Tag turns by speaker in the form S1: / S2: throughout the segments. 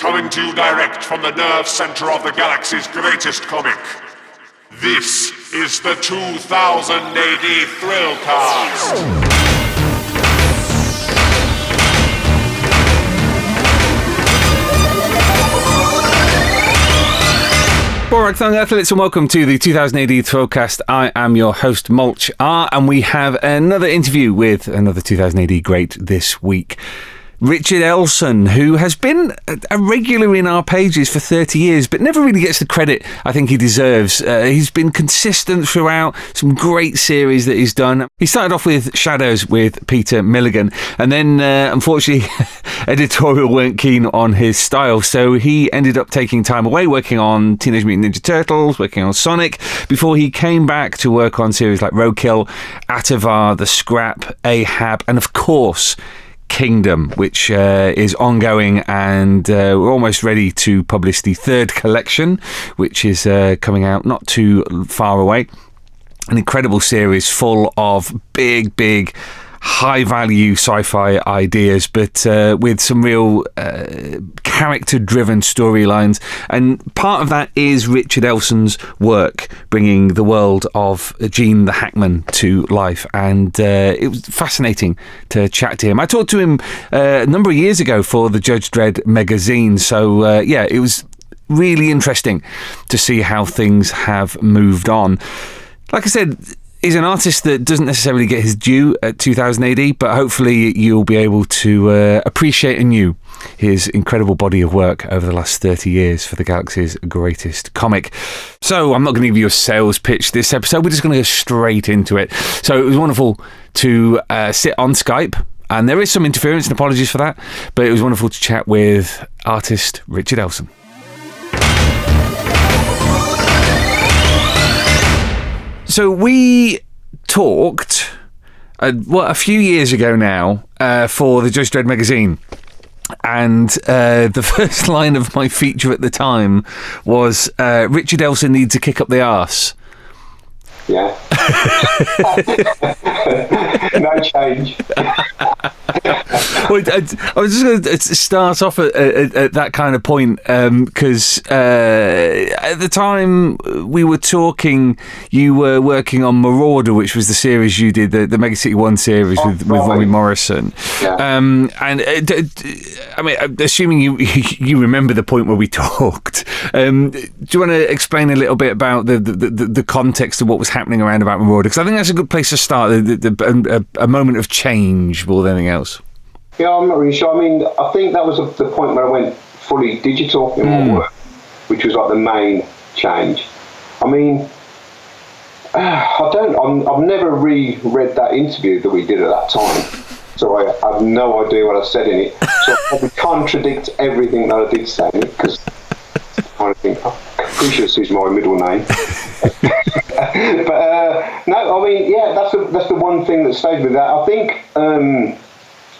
S1: Coming to you direct from the nerve center of the galaxy's greatest comic. This is the 2000 AD Thrillcast.
S2: Alright, Thung Athletes, and welcome to the 2000 AD Thrillcast. I am your host, Mulch R, and we have another interview with another 2000 AD great this week. Richard Elson, who has been a regular in our pages for 30 years, but never really gets the credit I think he deserves. He's been consistent throughout, some great series that he's done. He started off with Shadows with Peter Milligan, and then, unfortunately, editorial weren't keen on his style, so he ended up taking time away, working on Teenage Mutant Ninja Turtles, working on Sonic, before he came back to work on series like Roadkill, Atavar, The Scrap, Ahab, and of course, Kingdom, which is ongoing, and we're almost ready to publish the third collection, which is coming out not too far away. An incredible series full of big high-value sci-fi ideas, but with some real character-driven storylines. And part of that is Richard Elson's work, bringing the world of Gene the Hackman to life. And it was fascinating to chat to him. I talked to him a number of years ago for the Judge Dredd magazine. So, it was really interesting to see how things have moved on. Like I said, he's an artist that doesn't necessarily get his due at 2000 AD, but hopefully you'll be able to appreciate anew his incredible body of work over the last 30 years for the galaxy's greatest comic. So I'm not going to give you a sales pitch this episode. We're just going to go straight into it. So it was wonderful to sit on Skype, and there is some interference, and apologies for that, but it was wonderful to chat with artist Richard Elson. So we talked a few years ago now for the Judge Dredd magazine, and the first line of my feature at the time was Richard Elson needs a kick up the arse.
S3: Yeah. No change.
S2: Well, I was just going to start off at that kind of point, because at the time we were talking, you were working on Marauder, which was the series you did, the Mega City 1 series with Robbie Morrison. Yeah. And I mean, assuming you remember the point where we talked, do you want to explain a little bit about the context of what was happening around about Marauder? Because I think that's a good place to start, a moment of change more than anything else.
S3: Yeah, I'm not really sure. I mean, I think that was the point where I went fully digital in my work, which was like the main change. I mean, I've never reread that interview that we did at that time, so I have no idea what I said in it. So I probably contradict everything that I did say in it, because I think I'm pretty sure this is my middle name. But no, I mean, yeah, that's the one thing that stayed with that. I think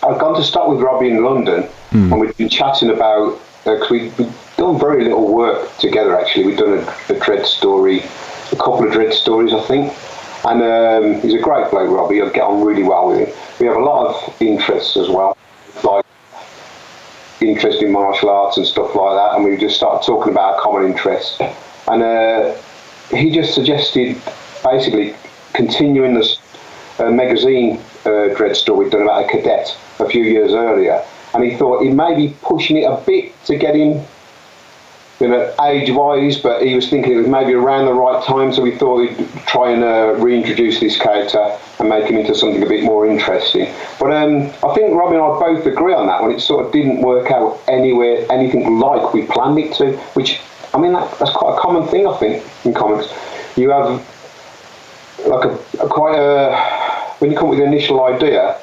S3: I'd gone to start with Robbie in London, and we'd been chatting about, because we'd done very little work together actually. We'd done a Dredd story, a couple of Dredd stories I think, and he's a great bloke, Robbie. I get on really well with him. We have a lot of interests as well, like interest in martial arts and stuff like that, and we just started talking about common interests, and he just suggested basically continuing this magazine Dredd story we'd done about a cadet a few years earlier, and he thought he may be pushing it a bit to get him, age-wise, but he was thinking it was maybe around the right time, so we thought we'd try and reintroduce this character and make him into something a bit more interesting. But I think Robbie and I both agree on that one. It sort of didn't work out anything like we planned it to, which, I mean, that's quite a common thing, I think, in comics. You have like when you come up with the initial idea,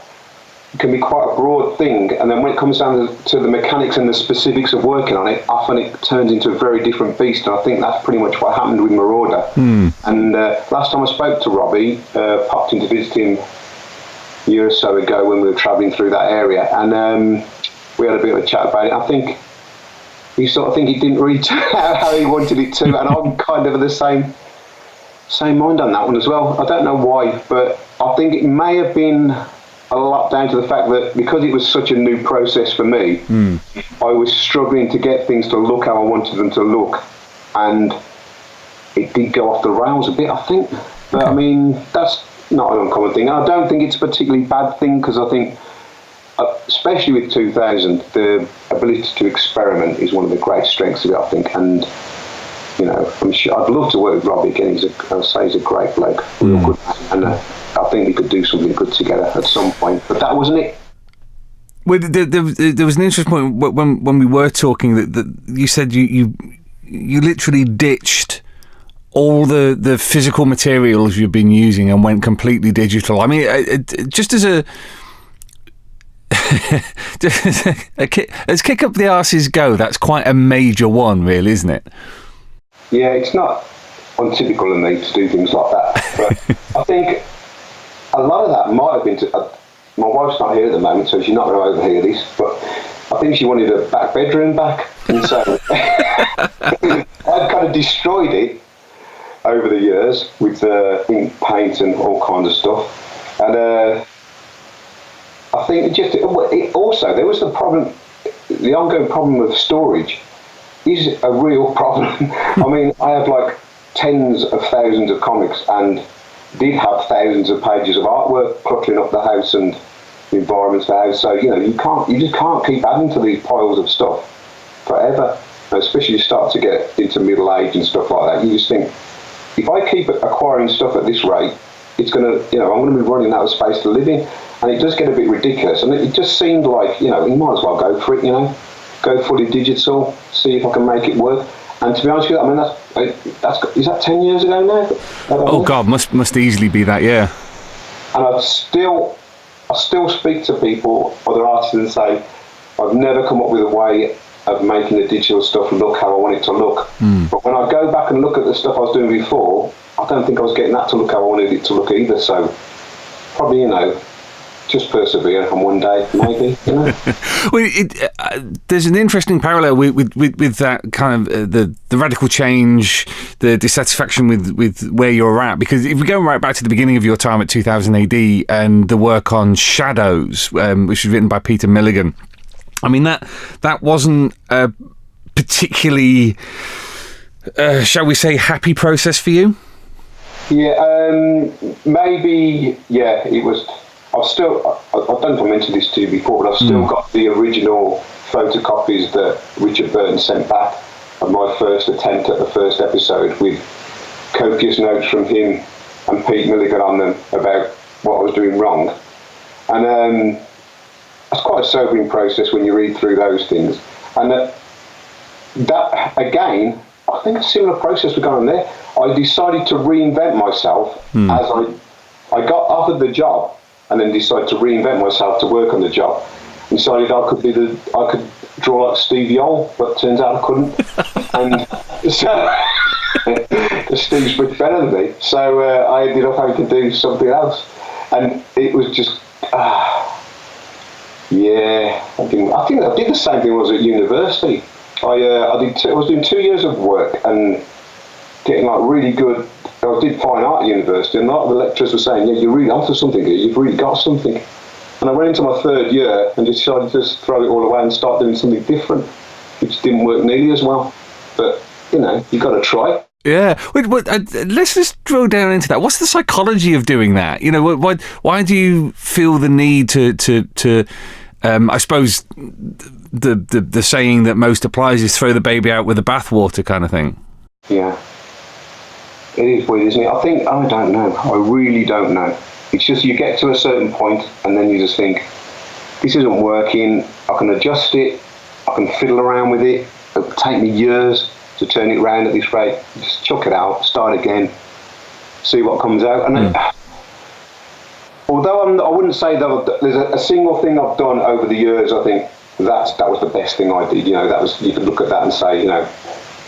S3: it can be quite a broad thing, and then when it comes down to the mechanics and the specifics of working on it, often it turns into a very different beast, and I think that's pretty much what happened with Marauder. And last time I spoke to Robbie, popped in to visit him a year or so ago when we were travelling through that area, and we had a bit of a chat about it. I think he sort of think it didn't really turn out how he wanted it to, and I'm kind of the same mind on that one as well. I don't know why, but I think it may have been a lot down to the fact that because it was such a new process for me, I was struggling to get things to look how I wanted them to look, and it did go off the rails a bit, I think. But I mean, that's not an uncommon thing. I don't think it's a particularly bad thing, because I think, especially with 2000, the ability to experiment is one of the great strengths of it, I think. And you know, I'm sure I'd love to work with Robbie again. He's a great bloke, real good man, and I think we could do something good together at some point. But that wasn't it.
S2: Well, there was an interesting point when we were talking that you said you literally ditched all the physical materials you've been using and went completely digital. I mean, just as as kick up the arses go, that's quite a major one, really, isn't it?
S3: Yeah, it's not untypical of me to do things like that. But I think a lot of that might have been my wife's not here at the moment, so she's not going to overhear this, but I think she wanted her back bedroom back. And so I've kind of destroyed it over the years with ink, paint and all kinds of stuff. And I think it also, there was the ongoing problem of storage is a real problem. I mean, I have like tens of thousands of comics and did have thousands of pages of artwork cluttering up the house and the environments of the house. So, you know, you just can't keep adding to these piles of stuff forever. And especially you start to get into middle age and stuff like that. You just think, if I keep acquiring stuff at this rate, it's going to, you know, I'm going to be running out of space to live in. And it does get a bit ridiculous. And it just seemed like, you know, you might as well go for it, you know. Go fully digital, see if I can make it work. And to be honest with you, I mean, is that 10 years ago now?
S2: Oh God, must easily be that, yeah.
S3: And I still speak to people, other artists, and say, I've never come up with a way of making the digital stuff look how I want it to look. But when I go back and look at the stuff I was doing before, I don't think I was getting that to look how I wanted it to look either. So probably, you know, just persevere, and one day maybe, you know.
S2: Well, there's an interesting parallel with that kind of the radical change, the dissatisfaction with where you're at. Because if we go right back to the beginning of your time at 2000 AD and the work on Shadows, which was written by Peter Milligan, I mean that wasn't a particularly, shall we say, happy process for you.
S3: Yeah, maybe. Yeah, it was. I don't know if I mentioned this to you before, but I've still got the original photocopies that Richard Burton sent back of my first attempt at the first episode, with copious notes from him and Pete Milligan on them about what I was doing wrong. And it's quite a sobering process when you read through those things. And that again, I think a similar process was going on there. I decided to reinvent myself as I got offered the job, and then decided to reinvent myself to work on the job. Decided I could draw like Steve Yoll, but turns out I couldn't. And so Steve's much better than me. So I ended up having to do something else, and it was just yeah. I think I did the same thing when I was at university. I was doing 2 years of work and getting like really good. I did fine art at university, and a lot of the lecturers were saying, yeah, you're really onto something here, you've really got something. And I went into my third year and decided to just throw it all away and start doing something different, which didn't work nearly as well. But, you know, you've got to try.
S2: Yeah. Wait, let's just drill down into that. What's the psychology of doing that? You know, why do you feel the need to I suppose the saying that most applies is throw the baby out with the bathwater kind of thing?
S3: Yeah. It is weird, isn't it? I don't know. I really don't know. It's just you get to a certain point and then you just think, this isn't working. I can adjust it. I can fiddle around with it. It'll take me years to turn it around at this rate. Just chuck it out, start again, see what comes out. And although I wouldn't say that there's a single thing I've done over the years, I think that was the best thing I did. You know, you could look at that and say, you know,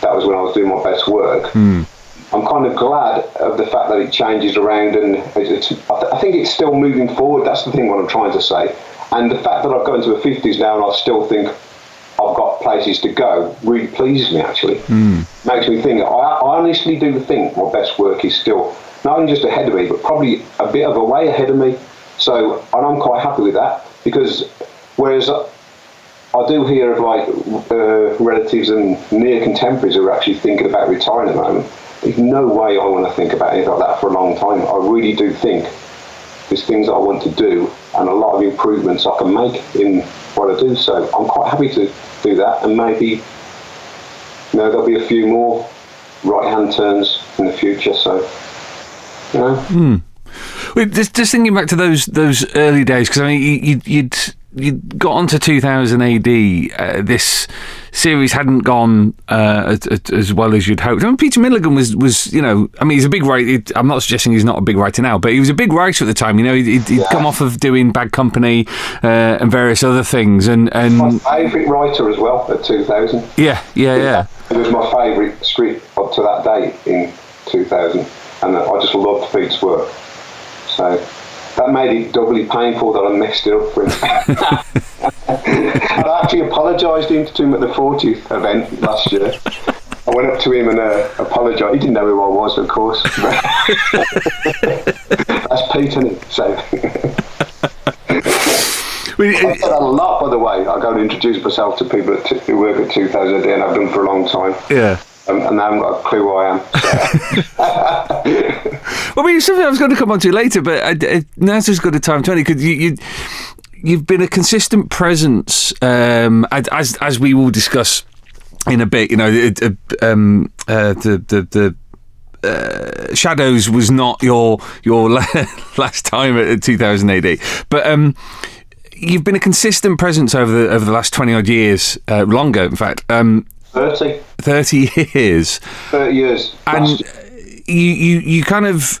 S3: that was when I was doing my best work. I'm kind of glad of the fact that it changes around, and I think it's still moving forward. That's the thing what I'm trying to say. And the fact that I've got into the 50s now and I still think I've got places to go really pleases me, actually. Makes me think, I honestly do think my best work is still not only just ahead of me, but probably a bit of a way ahead of me. So, and I'm quite happy with that, because whereas I do hear of like relatives and near contemporaries who are actually thinking about retiring at the moment, there's no way I want to think about anything like that for a long time. I really do think there's things that I want to do and a lot of improvements I can make in what I do. So I'm quite happy to do that, and maybe there'll be a few more right-hand turns in the future. So,
S2: Well, just thinking back to those early days, because I mean, you'd got onto 2000 AD. This series hadn't gone as well as you'd hoped. I mean, Peter Milligan was I mean, he's a big writer. I'm not suggesting he's not a big writer now, but he was a big writer at the time. He'd come off of doing Bad Company and various other things. And
S3: my favourite writer as well at 2000.
S2: Yeah.
S3: It was my favourite street up to that date in 2000, and I just loved Pete's work. So that made it doubly painful that I messed it up for him. I actually apologised to him at the 40th event last year. I went up to him and apologised. He didn't know who I was, of course. That's Pete, isn't it? So I said that a lot, by the way. I go to introduce myself to people who work at 2000 AD, and I've done for a long time. Yeah. And they haven't got a clue who I am. So.
S2: Well, I mean, something I was going to come on to later, but now's as good a time, Tony, because you've been a consistent presence, as we will discuss in a bit. The Shadows was not your last time at 2000 AD, but you've been a consistent presence over the last 20 odd years, longer, in fact. 30 years.
S3: 30 years.
S2: And you kind of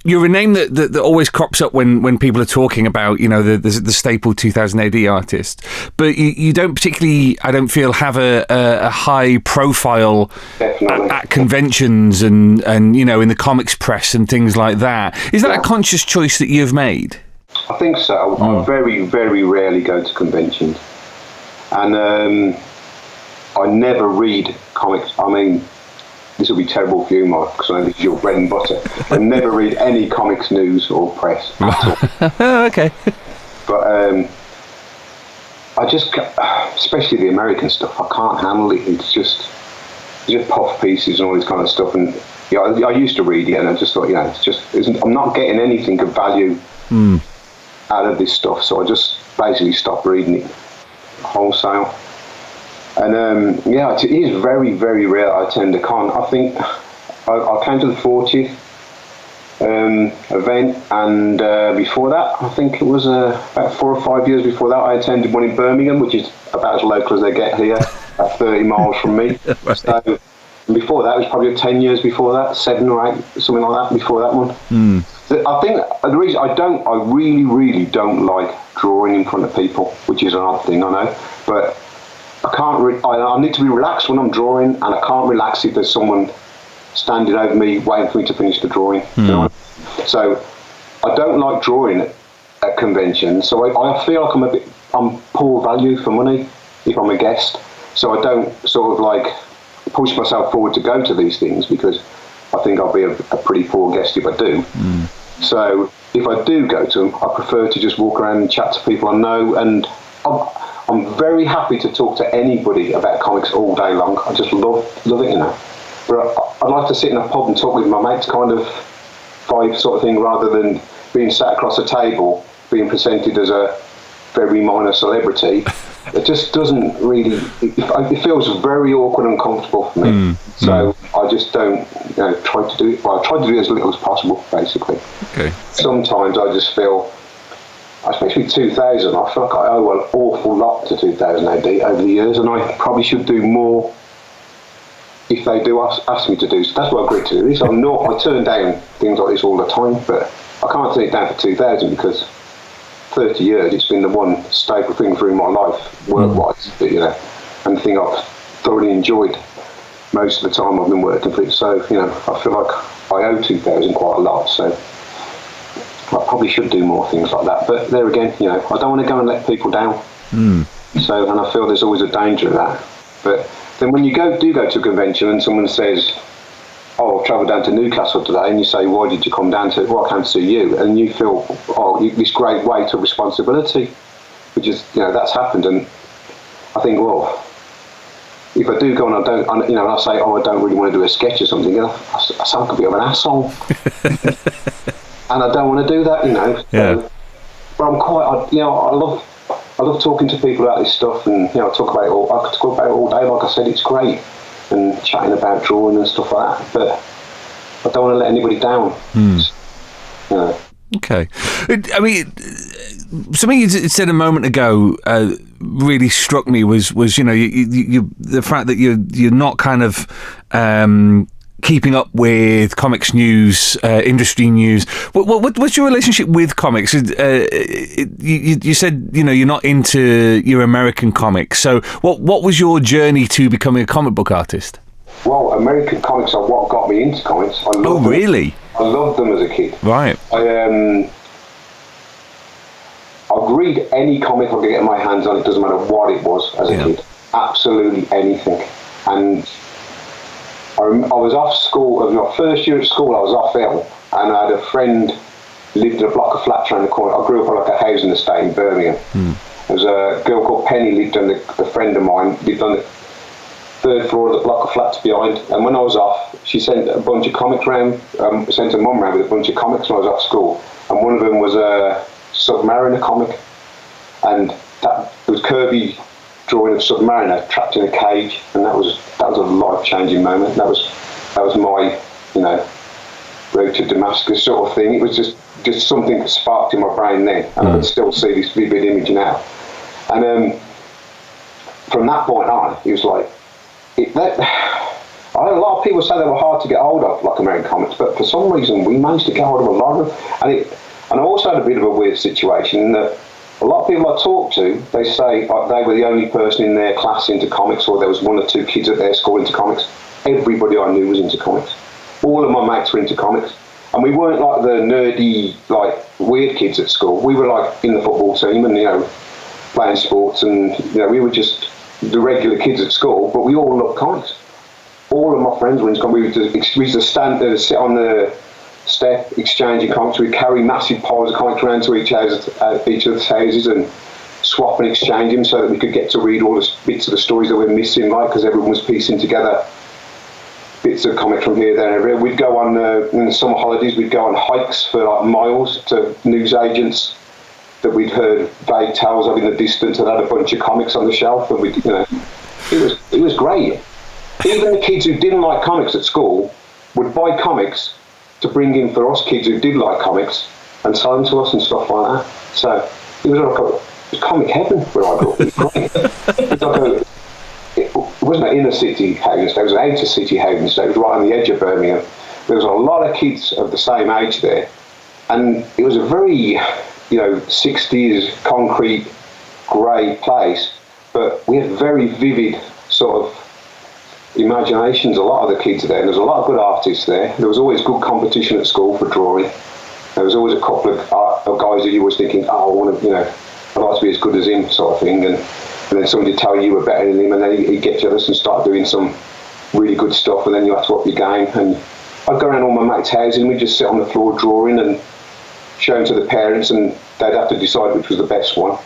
S2: you're a name that always crops up when people are talking about the staple 2000 AD artist, but you don't particularly, I don't feel, have a high profile at conventions and in the comics press and things like that. Is that a conscious choice that you've made?
S3: I think so. I very, very rarely go to conventions. And I never read comics. I mean, this will be terrible for you, Mark, because I know this is your bread and butter. I never read any comics news or press at all.
S2: Okay.
S3: But I just, especially the American stuff, I can't handle it. It's just puff pieces and all this kind of stuff. And I used to read it, and I just thought, I'm not getting anything of value out of this stuff. So I just basically stopped reading it wholesale. And it is very, very rare I attend a con. I think I came to the 40th event, and before that, I think it was about 4 or 5 years before that, I attended one in Birmingham, which is about as local as they get here, about 30 miles from me. Right. So before that, it was probably 10 years before that, 7 or 8, something like that, before that one. I think the reason I really, really don't like drawing in front of people, which is an odd thing, I know, but I can't. I need to be relaxed when I'm drawing, and I can't relax if there's someone standing over me waiting for me to finish the drawing. So I don't like drawing at conventions. So I feel like I'm poor value for money if I'm a guest. So I don't sort of like push myself forward to go to these things, because I think I'll be a pretty poor guest if I do. So if I do go to them, I prefer to just walk around and chat to people I know, and I'm very happy to talk to anybody about comics all day long. I just love it, But I'd like to sit in a pub and talk with my mates, kind of vibe sort of thing, rather than being sat across a table, being presented as a very minor celebrity. It just doesn't really. It feels very awkward and uncomfortable for me. So I just don't, try to do it. Well, I try to do it as little as possible, basically. Okay. Sometimes I just feel, especially 2000, I feel like I owe an awful lot to 2000 AD over the years, and I probably should do more if they do ask me to do. So that's why I agreed to do this. I turn down things like this all the time, but I can't turn it down for 2000 because 30 years it's been the one staple thing through my life, work-wise, and the thing I've thoroughly enjoyed most of the time I've been working for it. So, I feel like I owe 2000 quite a lot, so I probably should do more things like that. But there again, I don't want to go and let people down. So, and I feel there's always a danger of that. But then when you do go to a convention and someone says, oh, I've travelled down to Newcastle today, and you say, why did you come down to, well, I came to see you, and you feel, this great weight of responsibility, which is, that's happened, and I think, well, if I do go and and I say, I don't really want to do a sketch or something, I sound like a bit of an asshole, and I don't want to do that,
S2: Yeah.
S3: But I'm quite, I love talking to people about this stuff, and I talk about it all. I could talk about it all day. Like I said, it's great, and chatting about drawing and stuff like that. But I don't want to let anybody down.
S2: Okay. I mean, something you said a moment ago really struck me was you the fact that you're not kind of keeping up with comics news, industry news. What's your relationship with comics? You said you're not into your American comics. So what was your journey to becoming a comic book artist?
S3: Well, American comics are what got me into comics.
S2: Really?
S3: I loved them as a kid.
S2: Right.
S3: I'd read any comic I could get my hands on. It doesn't matter what it was as a kid. Absolutely anything. And I was off school, my first year at school I was off ill, and I had a friend lived in a block of flats around the corner. I grew up on like a housing estate in Birmingham. There was a girl called Penny lived on a friend of mine lived on the third floor of the block of flats behind, and when I was off, she sent a bunch of comics round, sent her mum round with a bunch of comics when I was off school, and one of them was a Submariner comic, and it was Kirby drawing of Submariner trapped in a cage, and that was a life-changing moment. That was my road to Damascus sort of thing. It was just something that sparked in my brain then, and I can still see this vivid image now. And from that point on, it was like I know a lot of people say they were hard to get hold of, like American comics, but for some reason we managed to get hold of a lot of them. And I also had a bit of a weird situation in that a lot of people I talk to, they say they were the only person in their class into comics, or there was one or two kids at their school into comics. Everybody I knew was into comics. All of my mates were into comics. And we weren't like the nerdy, like weird kids at school. We were like in the football team and, playing sports, and, we were just the regular kids at school, but we all loved comics. All of my friends were into comics. We used to stand there, sit on the step, exchanging comics. We'd carry massive piles of comics around to each other's houses and swap and exchange them so that we could get to read all the bits of the stories that we're missing, like, because everyone was piecing together bits of comics from here, there, and everywhere. We'd go on, in the summer holidays, we'd go on hikes for like miles to newsagents that we'd heard vague tales of in the distance that had a bunch of comics on the shelf, and it was great. Even the kids who didn't like comics at school would buy comics to bring in for us kids who did like comics and sell them to us and stuff like that. So it was like comic heaven where I grew up. It was great. It wasn't an inner city housing estate, it was an outer city housing estate. It was right on the edge of Birmingham. There was a lot of kids of the same age there, and it was a very 60s concrete grey place, but we had very vivid sort of imaginations, a lot of the kids there, and there was a lot of good artists there. There was always good competition at school for drawing. There was always a couple of guys that you was thinking, I want to, I'd like to be as good as him, sort of thing, and then somebody would tell you were better than him, and then he'd get jealous and start doing some really good stuff, and then you have to up your game. And I'd go around all my mates' houses, and we'd just sit on the floor drawing and show them to the parents, and they'd have to decide which was the best one,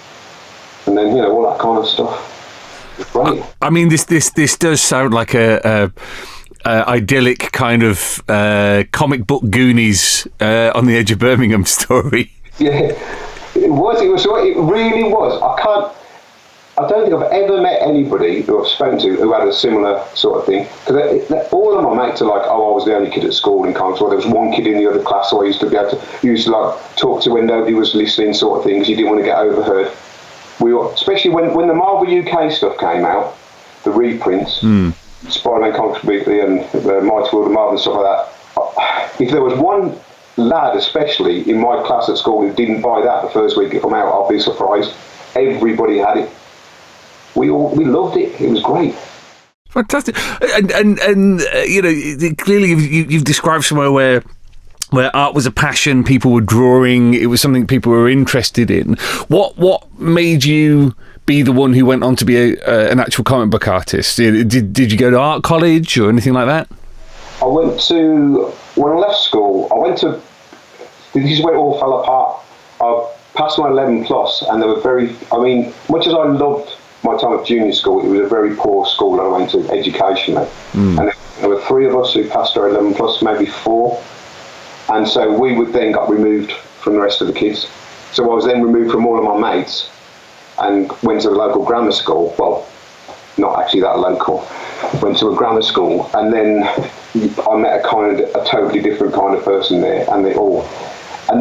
S3: and then all that kind of stuff. Right.
S2: I mean, this does sound like a idyllic kind of comic book Goonies on the edge of Birmingham story.
S3: Yeah, it was. It really was. I don't think I've ever met anybody who I've spoken to who had a similar sort of thing. Because all of my mates are like, I was the only kid at school in comics, or there was one kid in the other class who I used to be able to talk to when nobody was listening, sort of thing, because you didn't want to get overheard. Especially when the Marvel UK stuff came out, the reprints, Spider-Man Comics Weekly and the Mighty World of Marvel and stuff like that. If there was one lad, especially in my class at school, who didn't buy that the first week it came out, I'll be surprised. Everybody had it. We loved it. It was great.
S2: Fantastic. And clearly you've described somewhere where art was a passion, people were drawing, it was something people were interested in. What made you be the one who went on to be an actual comic book artist? Did you go to art college or anything like that?
S3: when I left school, this is where it all fell apart. I passed my 11 plus, and they were much as I loved my time at junior school, it was a very poor school that I went to educationally. And there were 3 of us who passed our 11 plus, maybe 4. And so we would then got removed from the rest of the kids. So I was then removed from all of my mates and went to a local grammar school. Well, not actually that local. Went to a grammar school, and then I met a totally different kind of person there, and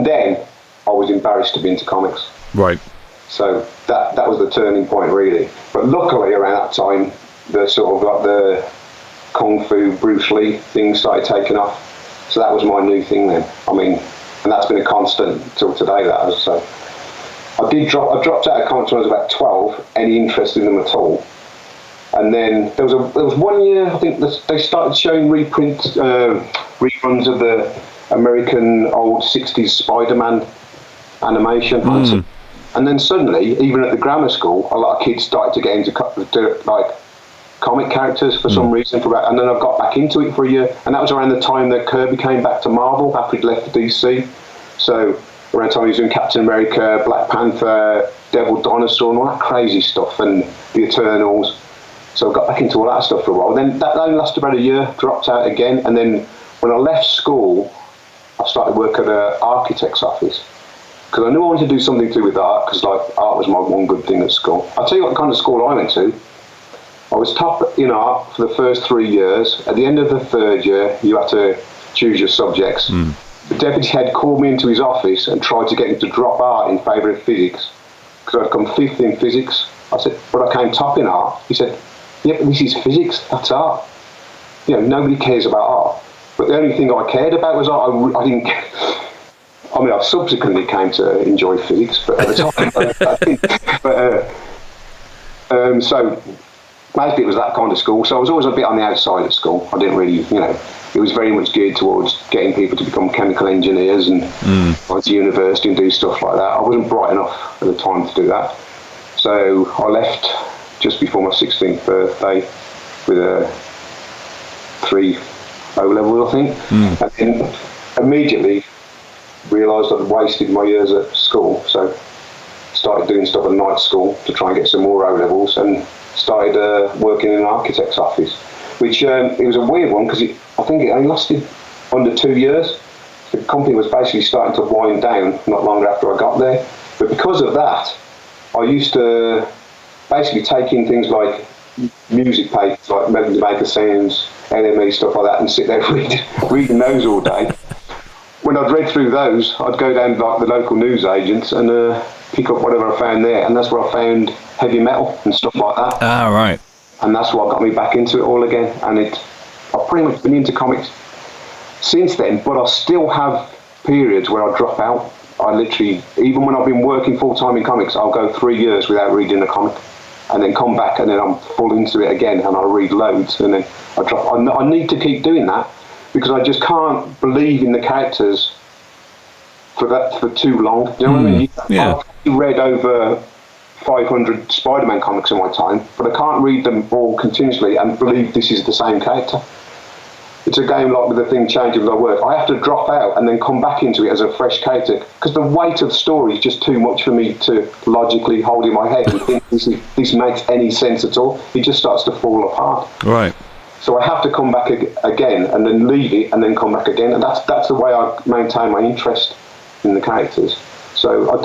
S3: then I was embarrassed to be into comics.
S2: Right.
S3: So that was the turning point, really. But luckily, around that time, the sort of like the Kung Fu, Bruce Lee thing started taking off. So that was my new thing then. I mean, and that's been a constant till today. So I dropped out of comics when I was about 12. Any interest in them at all? And then there was 1 year, I think they started showing reruns of the American old 60s Spider-Man animation. And then suddenly, even at the grammar school, a lot of kids started to get into comic characters for some reason. And then I got back into it for a year. And that was around the time that Kirby came back to Marvel after he'd left the DC. So around the time he was doing Captain America, Black Panther, Devil Dinosaur, and all that crazy stuff, and the Eternals. So I got back into all that stuff for a while. Then that only lasted about a year, dropped out again. And then when I left school, I started work at an architect's office. Because I knew I wanted to do something to do with art, because art was my one good thing at school. I'll tell you what kind of school I went to. I was top in art for the first 3 years. At the end of the 3rd year, you had to choose your subjects. The deputy head called me into his office and tried to get me to drop art in favour of physics, because I'd come 5th in physics. I said, but I came top in art. He said, yeah, but this is physics, that's art. Nobody cares about art. But the only thing I cared about was art. I didn't care. I mean, I subsequently came to enjoy physics, but at the time, I didn't. So basically it was that kind of school. So I was always a bit on the outside of school. I didn't really, it was very much geared towards getting people to become chemical engineers and go to university and do stuff like that. I wasn't bright enough at the time to do that. So I left just before my 16th birthday with a 3 O-level, I think. And then immediately realised I'd wasted my years at school. So started doing stuff at night school to try and get some more O-levels, and started working in an architect's office, which it was a weird one because I think it only lasted under 2 years. The company was basically starting to wind down not long after I got there. But because of that, I used to basically take in things like music papers, like Melody Maker Sounds, NME, stuff like that, and sit there reading those all day. When I'd read through those, I'd go down like the local newsagents and pick up whatever I found there, and that's where I found heavy metal and stuff like that.
S2: Ah, right.
S3: And that's what got me back into it all again. And I've pretty much been into comics since then, but I still have periods where I drop out. I literally, even when I've been working full-time in comics, I'll go 3 years without reading a comic, and then come back, and then I'm full into it again, and I read loads, and then I drop. I need to keep doing that, because I just can't believe in the characters for too long. Do you know what I mean?
S2: Yeah.
S3: I've read over 500 Spider-Man comics in my time, but I can't read them all continuously and believe this is the same character. It's a game like with the thing changing with my work. I have to drop out and then come back into it as a fresh character, because the weight of the story is just too much for me to logically hold in my head and think this makes any sense at all. It just starts to fall apart.
S2: Right.
S3: So I have to come back again and then leave it and then come back again, and that's the way I maintain my interest in the characters. So I'd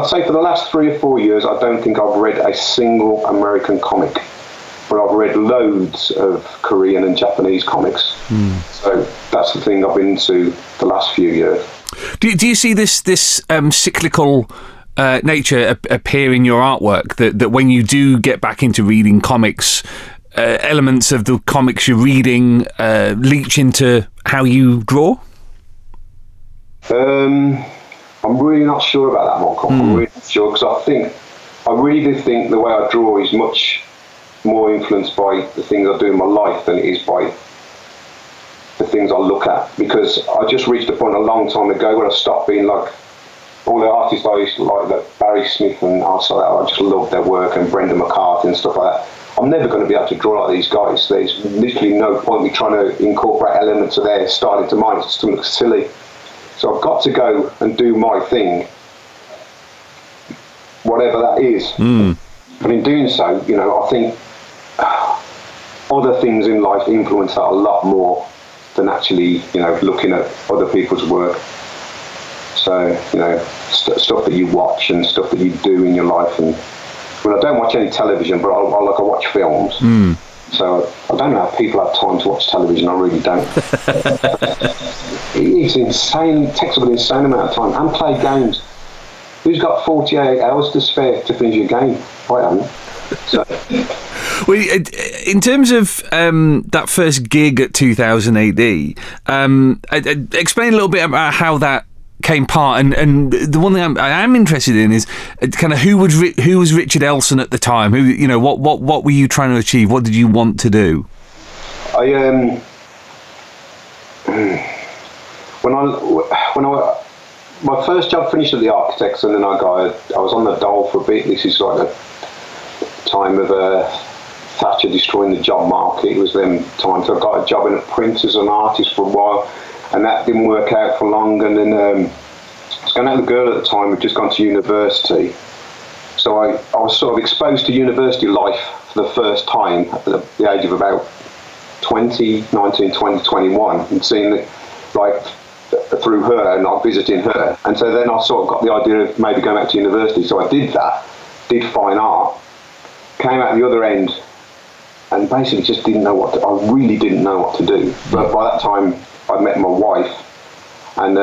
S3: say for the last 3 or 4 years, I don't think I've read a single American comic, but I've read loads of Korean and Japanese comics. So that's the thing I've been into the last few years.
S2: Do you see this cyclical nature appear in your artwork, that when you do get back into reading comics, elements of the comics you're reading leach into how you draw?
S3: I'm really not sure about that, Malcolm. I'm really not sure, because I really do think the way I draw is much more influenced by the things I do in my life than it is by the things I look at. Because I just reached a point a long time ago where I stopped being like all the artists I used to like Barry Smith and also I just loved their work, and Brendan McCarthy and stuff like that. I'm never going to be able to draw like these guys. There's literally no point me trying to incorporate elements of their style into mine. It just looks silly. So I've got to go and do my thing, whatever that is. But in doing so, you know, I think other things in life influence that a lot more than actually, you know, looking at other people's work. So, you know, stuff that you watch and stuff that you do in your life. And well, I don't watch any television, but I watch films. So I don't know how people have time to watch television. I really don't. It's insane. It takes up an insane amount of time. And play games. Who's got 48 hours to spare to finish a game? I haven't. So.
S2: Well, in terms of that first gig at 2000 AD, explain a little bit about how that came part, and the one thing I am interested in is kind of who was Richard Elson at the time. Who, you know, what were you trying to achieve? What did you want to do?
S3: My first job finished at the Architects, and then I was on the dole for a bit. This is like the time of Thatcher destroying the job market. It was them times. So I got a job in a print as an artist for a while, and that didn't work out for long. And then I was going out with a girl at the time who'd just gone to university. So I was sort of exposed to university life for the first time at the age of about 19, 20, 21, and seeing it like through her and not visiting her. And so then I sort of got the idea of maybe going back to university. So I did that, did fine art, came out the other end, and basically just didn't know I really didn't know what to do. But by that time, I'd met my wife, and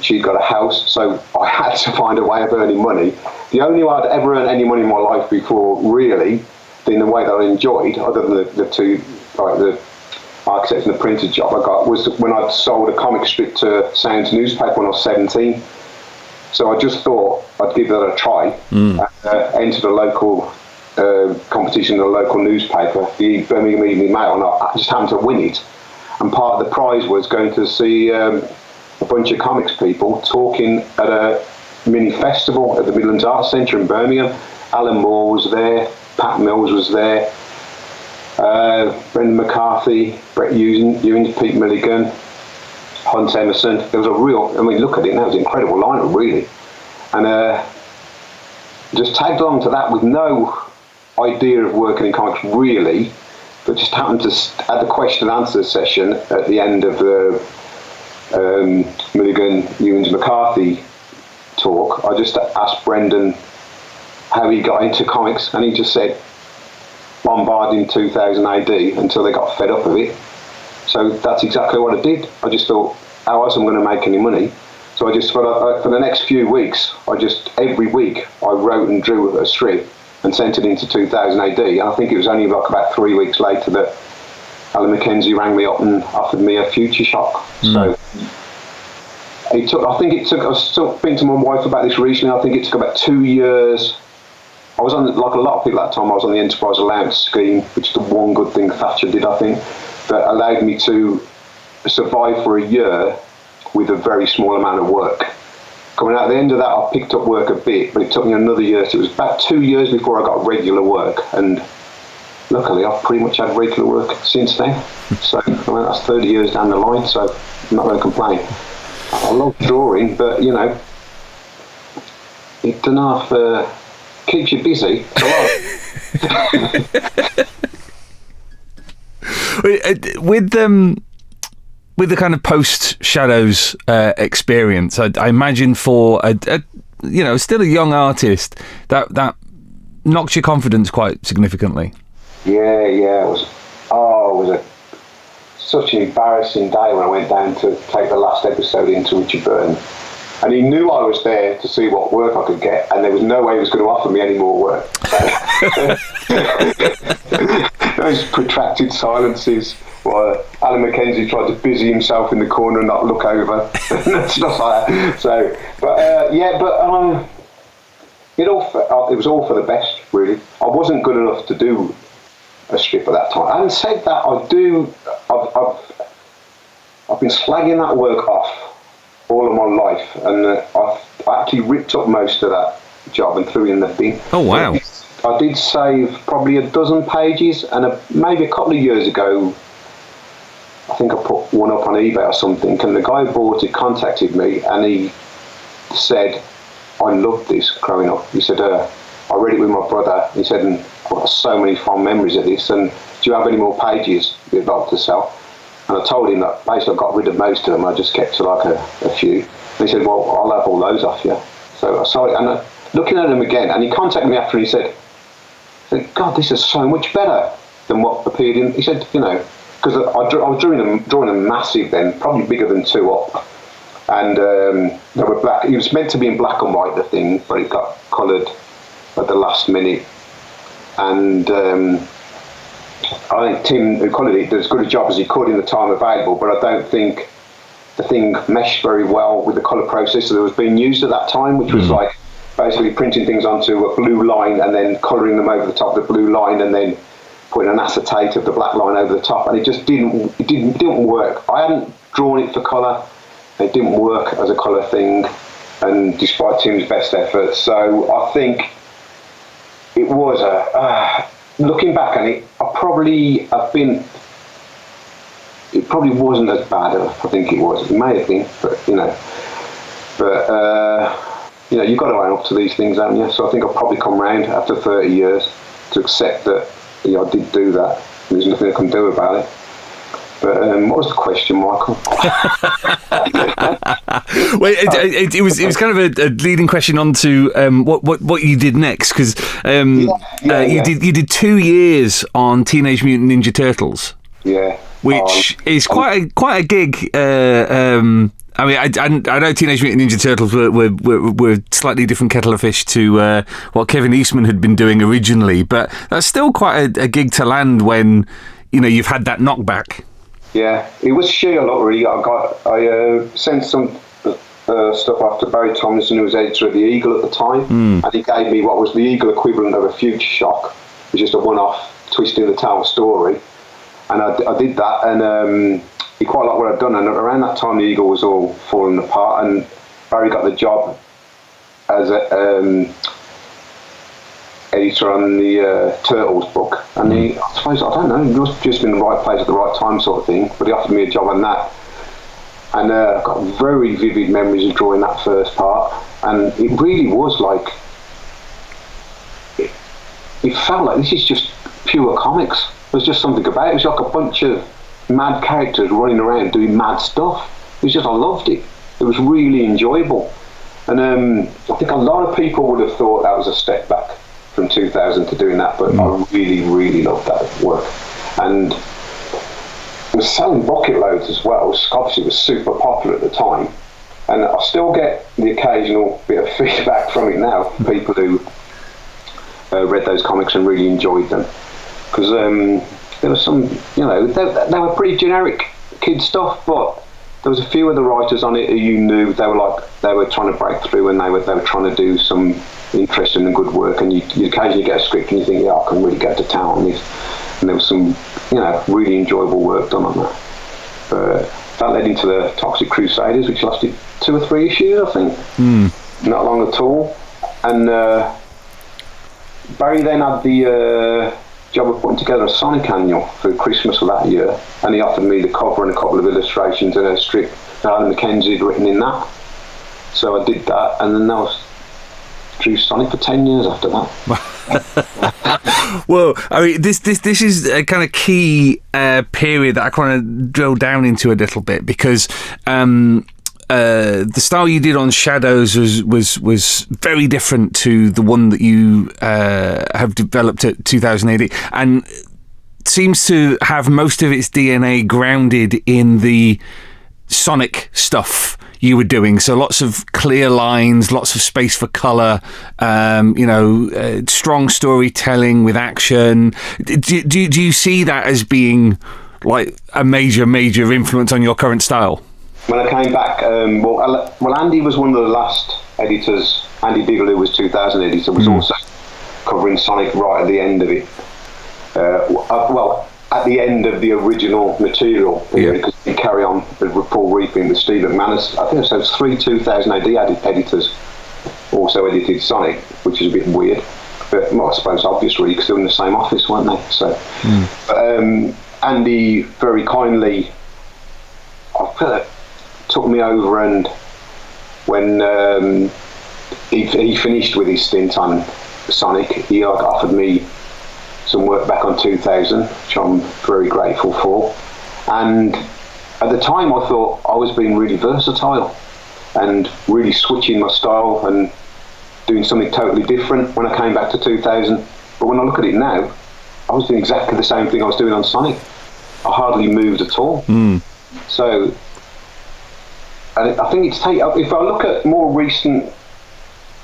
S3: she'd got a house, so I had to find a way of earning money. The only way I'd ever earned any money in my life before, really, in the way that I enjoyed, other than the two, like the Architects and the printer job I got, was when I'd sold a comic strip to Sounds newspaper when I was 17. So I just thought I'd give that a try. Entered a local competition in a local newspaper, the Birmingham Evening Mail, and I just happened to win it. And part of the prize was going to see a bunch of comics people talking at a mini festival at the Midlands Arts Centre in Birmingham. Alan Moore was there, Pat Mills was there, Brendan McCarthy, Brett Ewins, Pete Milligan, Hunt Emerson. There was a real, I mean, look at it now, it was an incredible lineup, really. And just tagged along to that with no idea of working in comics, really, but just happened to at the question and answer session at the end of the Milligan, Ewins, McCarthy talk. I just asked Brendan how he got into comics, and he just said Bombard in 2000 AD until they got fed up of it. So that's exactly what I did. I just thought, how else am I going to make any money? So I just, for the next few weeks, every week I wrote and drew a strip and sent it into 2000 AD. And I think it was only like about 3 weeks later that Alan Mackenzie rang me up and offered me a Future Shock. So I was speaking to my wife about this recently. I think it took about 2 years. I was on, like a lot of people at that time, I was on the Enterprise Allowance Scheme, which is the one good thing Thatcher did, I think, that allowed me to survive for a year with a very small amount of work. Coming out at the end of that, I picked up work a bit, but it took me another year. So it was about 2 years before I got regular work, and luckily I've pretty much had regular work since then. So I mean, that's 30 years down the line, so I'm not going to complain. I love drawing, but you know, it keeps you busy. It's a
S2: lot. With the kind of post Shadows experience, I imagine for a still a young artist, that knocks your confidence quite significantly.
S3: Yeah, it was such an embarrassing day when I went down to take the last episode into Richard Burton. And he knew I was there to see what work I could get, and there was no way he was going to offer me any more work. Those protracted silences while Alan Mackenzie tried to busy himself in the corner and not look over and stuff like that. So, it was all for the best, really. I wasn't good enough to do a strip at that time. Having said that, I've been slagging that work off all of my life, and I actually ripped up most of that job and threw it in the bin.
S2: Oh wow!
S3: I did save probably a dozen pages, and maybe a couple of years ago, I think I put one up on eBay or something, and the guy who bought it contacted me, and he said, I loved this growing up. He said, I read it with my brother. He said, and I've got so many fond memories of this, and do you have any more pages you'd like to sell? And I told him that basically I got rid of most of them, I just kept like a few. And he said, well, I'll have all those off you. So I saw it, and looking at them again, and he contacted me after, and he said, God, this is so much better than what appeared in, he said, because I was drawing them massive then, probably bigger than 2 up, and they were black. It was meant to be in black and white, the thing, but it got coloured at the last minute, and I think Tim, who coloured it, did as good a job as he could in the time available, but I don't think the thing meshed very well with the colour process that was being used at that time, which was like basically printing things onto a blue line and then colouring them over the top of the blue line and then putting an acetate of the black line over the top, and it just didn't work. I hadn't drawn it for colour, it didn't work as a colour thing, and despite Tim's best efforts. So I think it was looking back on it, it probably wasn't as bad as I think it was. It may have been, but you've got to own up to these things, haven't you? So I think I've probably come round after 30 years to accept that I did do that. There's nothing I can do about it. But what was the question, Michael?
S2: Well, it was kind of a leading question onto what you did next, because you did 2 years on Teenage Mutant Ninja Turtles.
S3: Yeah.
S2: Which is quite a gig. I mean, I know Teenage Mutant Ninja Turtles were slightly different kettle of fish to what Kevin Eastman had been doing originally, but that's still quite a gig to land when you've had that knockback.
S3: Yeah, it was sheer lottery. I sent some stuff off to Barry Tomlinson, who was editor of the Eagle at the time, and he gave me what was the Eagle equivalent of a Future Shock, which is just a one-off twist in the tale story, and I did that, and he quite liked what I'd done, and around that time the Eagle was all falling apart, and Barry got the job as a editor on the Turtles book, and I suppose, I don't know, he must have just been in the right place at the right time sort of thing, but he offered me a job on that, and I've got very vivid memories of drawing that first part, and it really was like, it felt like this is just pure comics. There's just something about it. It was like a bunch of mad characters running around doing mad stuff. It was just, I loved it. It was really enjoyable. And I think a lot of people would have thought that was a step back from 2000 to doing that, but I really, really loved that work. And it was selling bucket loads as well. Obviously it was super popular at the time. And I still get the occasional bit of feedback from it now, from people who read those comics and really enjoyed them. Because there was some, they were pretty generic kid stuff, but there was a few of the writers on it who you knew they were trying to break through, and they were trying to do some interesting and good work, and you occasionally get a script and you think, I can really go to town on this. And there was some, really enjoyable work done on that. But that led into the Toxic Crusaders, which lasted 2 or 3 issues, I think. Not long at all. And Barry then had the job of putting together a Sonic annual for Christmas of that year, and he offered me the cover and a couple of illustrations and a strip that Alan Mackenzie had written in that. So I did that, and then I drew Sonic for 10 years after that.
S2: Well, I mean, this is a kind of key period that I want to drill down into a little bit, because the style you did on Shadows was very different to the one that you have developed at 2000 AD, and seems to have most of its DNA grounded in the Sonic stuff you were doing. So lots of clear lines, lots of space for colour, strong storytelling with action. Do you see that as being like a major influence on your current style?
S3: When I came back, well, Andy was one of the last editors. Andy Diggle, who was 2000 editor, was also covering Sonic right at the end of it. At the end of the original material, because he carry on with Paul Reaping with Steve McManus. I think there's 3 2000 AD editors also edited Sonic, which is a bit weird. well, I suppose obvious really, because they were in the same office, weren't they? So, Andy very kindly took me over, and when he finished with his stint on Sonic, he offered me some work back on 2000, which I'm very grateful for. And at the time I thought I was being really versatile and really switching my style and doing something totally different when I came back to 2000. But when I look at it now, I was doing exactly the same thing I was doing on Sonic. I hardly moved at all. So, and I think if I look at more recent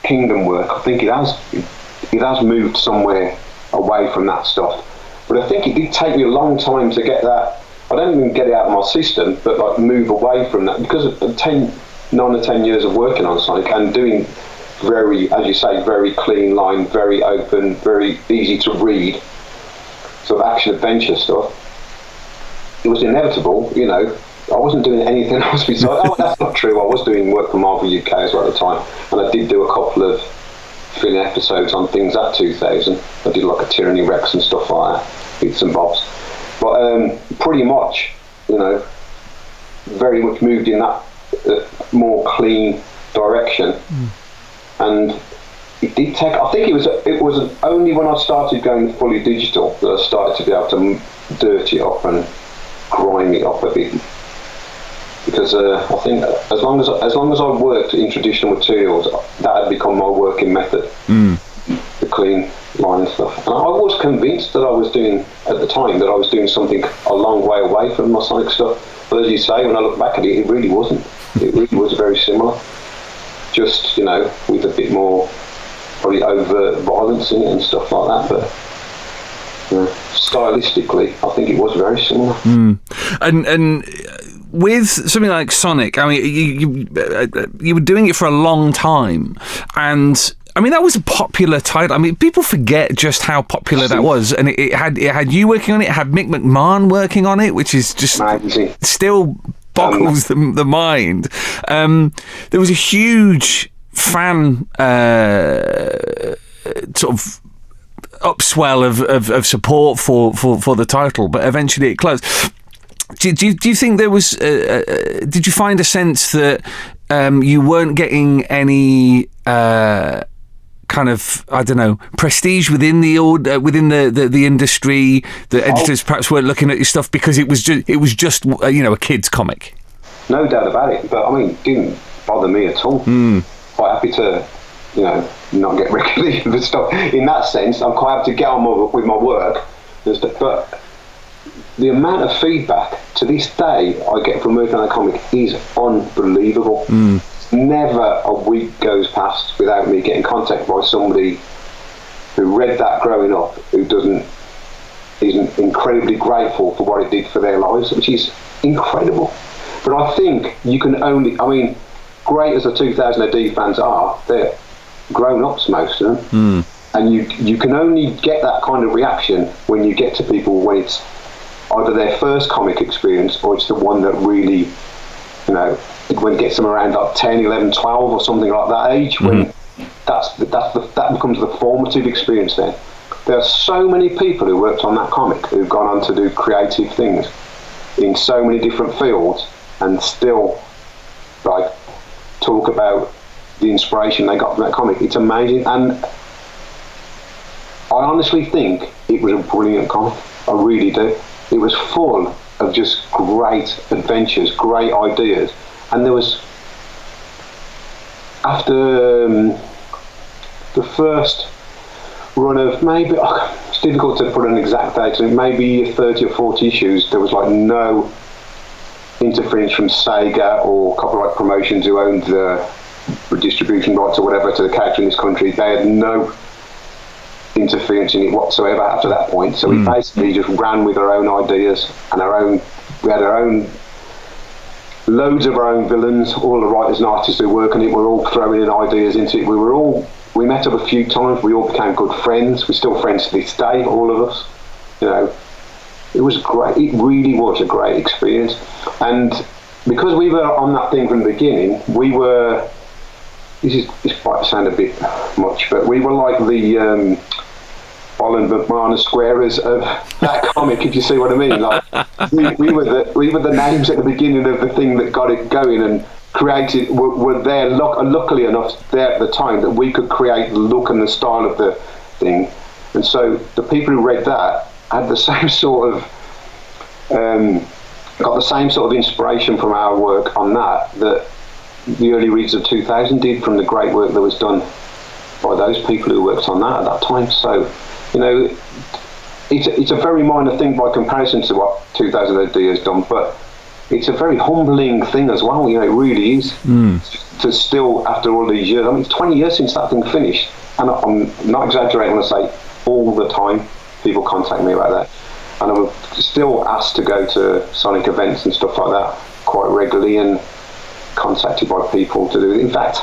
S3: Kingdom work, I think it has moved somewhere away from that stuff. But I think it did take me a long time to get that. I don't even get it out of my system, but like move away from that, because of 9 or 10 years of working on Sonic and doing very, as you say, very clean line, very open, very easy to read, sort of action adventure stuff. It was inevitable, you know. I wasn't doing anything else besides. Oh, that's not true. I was doing work for Marvel UK as well at the time, and I did do a couple of filling episodes on things at 2000. I did like a Tyranny Rex and stuff like that, bits and bobs. But pretty much, you know, very much moved in that more clean direction. And it did take. I think it was only when I started going fully digital that I started to be able to dirty it up and grime it up a bit. Because I think as long as I worked in traditional materials, that had become my working method, the clean line stuff. And I was convinced that I was doing, at the time, that I was doing something a long way away from my Sonic stuff. But as you say, when I look back at it, it really wasn't. It really was very similar. Just, you know, with a bit more probably overt violence in it and stuff like that. But you know, stylistically, I think it was very similar.
S2: And with something like Sonic, I mean, you were doing it for a long time, and I mean that was a popular title. I mean, people forget just how popular that was, and it had you working on it. It had Mick McMahon working on it, which is just
S3: amazing.
S2: Still boggles the mind. There was a huge fan sort of upswell of support for the title, but eventually it closed. Do you think there was? Did you find a sense that you weren't getting any kind of, I don't know, prestige within the industry? The editors perhaps weren't looking at your stuff because it was just a kid's comic.
S3: No doubt about it. But I mean, it didn't bother me at all. Quite happy to, not get recognition for stuff. In that sense, I'm quite happy to get on with my work. But the amount of feedback to this day I get from working on that comic is unbelievable. Never a week goes past without me getting contacted by somebody who read that growing up, who isn't incredibly grateful for what it did for their lives, which is incredible. But I think you can only, great as the 2000 AD fans are, they're grown-ups, most of them, and you can only get that kind of reaction when you get to people when it's either their first comic experience or it's the one that really, when it gets them around like 10, 11, 12 or something like that age, when that becomes the formative experience then. There are so many people who worked on that comic who've gone on to do creative things in so many different fields and still talk about the inspiration they got from that comic. It's amazing, and I honestly think it was a brilliant comic. I really do. It was full of just great adventures, great ideas, and there was, after the first run of maybe, it's difficult to put an exact date, maybe 30 or 40 issues, there was no interference from Sega or Copyright Promotions, who owned the distribution rights or whatever to the character in this country. They had no interference in it whatsoever after that point. So we basically just ran with our own ideas and we had our own loads of our own villains. All the writers and artists who work on it were all throwing in ideas into it. We met up a few times. We all became good friends. We're still friends to this day, all of us. It was great. It really was a great experience. And because we were on that thing from the beginning, we were this might sound a bit much, but we were like the Bolland McMahon Squarers of that comic, if you see what I mean. Like we were the names at the beginning of the thing that got it going and created. Were there luckily enough there at the time that we could create the look and the style of the thing, and so the people who read that had the same sort of got the same sort of inspiration from our work on that the early readers of 2000 did from the great work that was done by those people who worked on that at that time. So, you know, it's a very minor thing by comparison to what 2000 AD has done, but it's a very humbling thing as well. You know, it really is to still, after all these years. I mean, it's 20 years since that thing finished, and I'm not exaggerating when I say all the time people contact me about that, and I'm still asked to go to Sonic events and stuff like that quite regularly, and contacted by people to do it. In fact,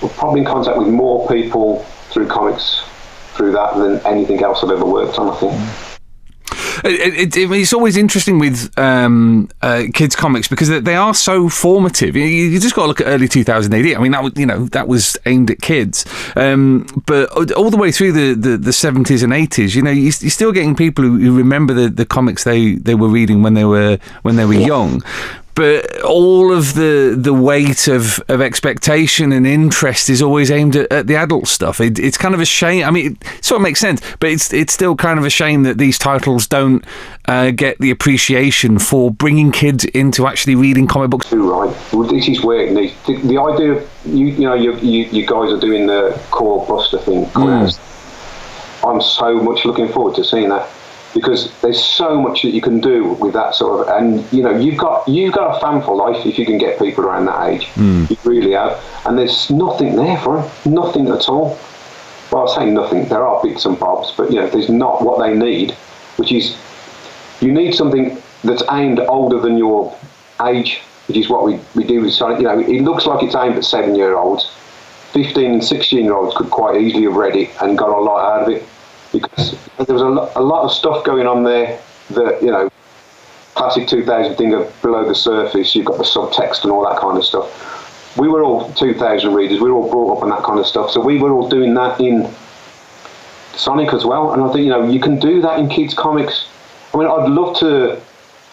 S3: we're probably in contact with more people through comics through that than anything else I've ever worked on, I think.
S2: It's always interesting with kids comics because they are so formative. You just got to look at early 2000 AD. I mean, that was aimed at kids, but all the way through the 70s and 80s, you know, you're still getting people who remember the comics they were reading when they were young. But all of the weight of expectation and interest is always aimed at the adult stuff. It's kind of a shame. I mean, it sort of makes sense, but it's still kind of a shame that these titles don't get the appreciation for bringing kids into actually reading comic books.
S3: You're right. Well, this is where the idea of you guys are doing the core Buster thing. I'm so much looking forward to seeing that, because there's so much that you can do with that sort of, and you know, you've got a fan for life if you can get people around that age. You really have, and there's nothing there for them, nothing at all. Well, I say nothing. There are bits and bobs, but you know, there's not what they need, which is you need something that's aimed older than your age, which is what we do with Sonic. You know, it looks like it's aimed at 7-year-olds. 15 and 16-year-olds could quite easily have read it and got a lot out of it, because there was a lot of stuff going on there that, you know, classic 2000 thing of below the surface, you've got the subtext and all that kind of stuff. We were all 2000 readers, we were all brought up on that kind of stuff, so we were all doing that in Sonic as well, and I think, you know, you can do that in kids' comics. I mean, I'd love to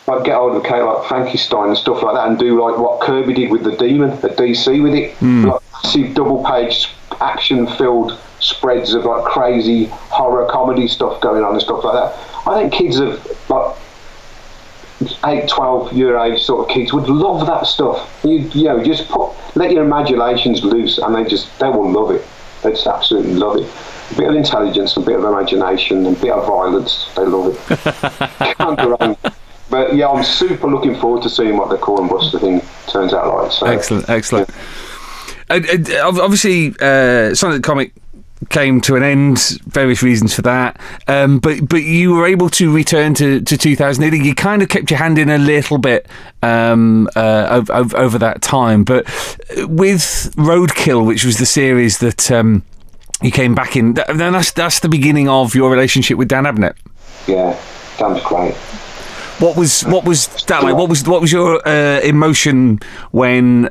S3: like get hold of a character like Frankenstein and stuff like that and do like what Kirby did with the Demon at DC with it, like massive double-page action-filled spreads of like crazy horror comedy stuff going on and stuff like that. I think kids of like 8-12 year age sort of kids would love that stuff. You know, just let your imaginations loose and they will love it. They just absolutely love it. A bit of intelligence, a bit of imagination, and a bit of violence, they love it. Can't go wrong. But yeah, I'm super looking forward to seeing what the Core and Buster thing turns out like. So,
S2: excellent.
S3: Yeah.
S2: Obviously, Sonic the Comic came to an end, various reasons for that, but you were able to return to 2000 AD. You kind of kept your hand in a little bit over that time, but with Roadkill, which was the series that you came back in, that's the beginning of your relationship with Dan Abnett.
S3: Yeah, Dan's great.
S2: What was that like? What was your emotion when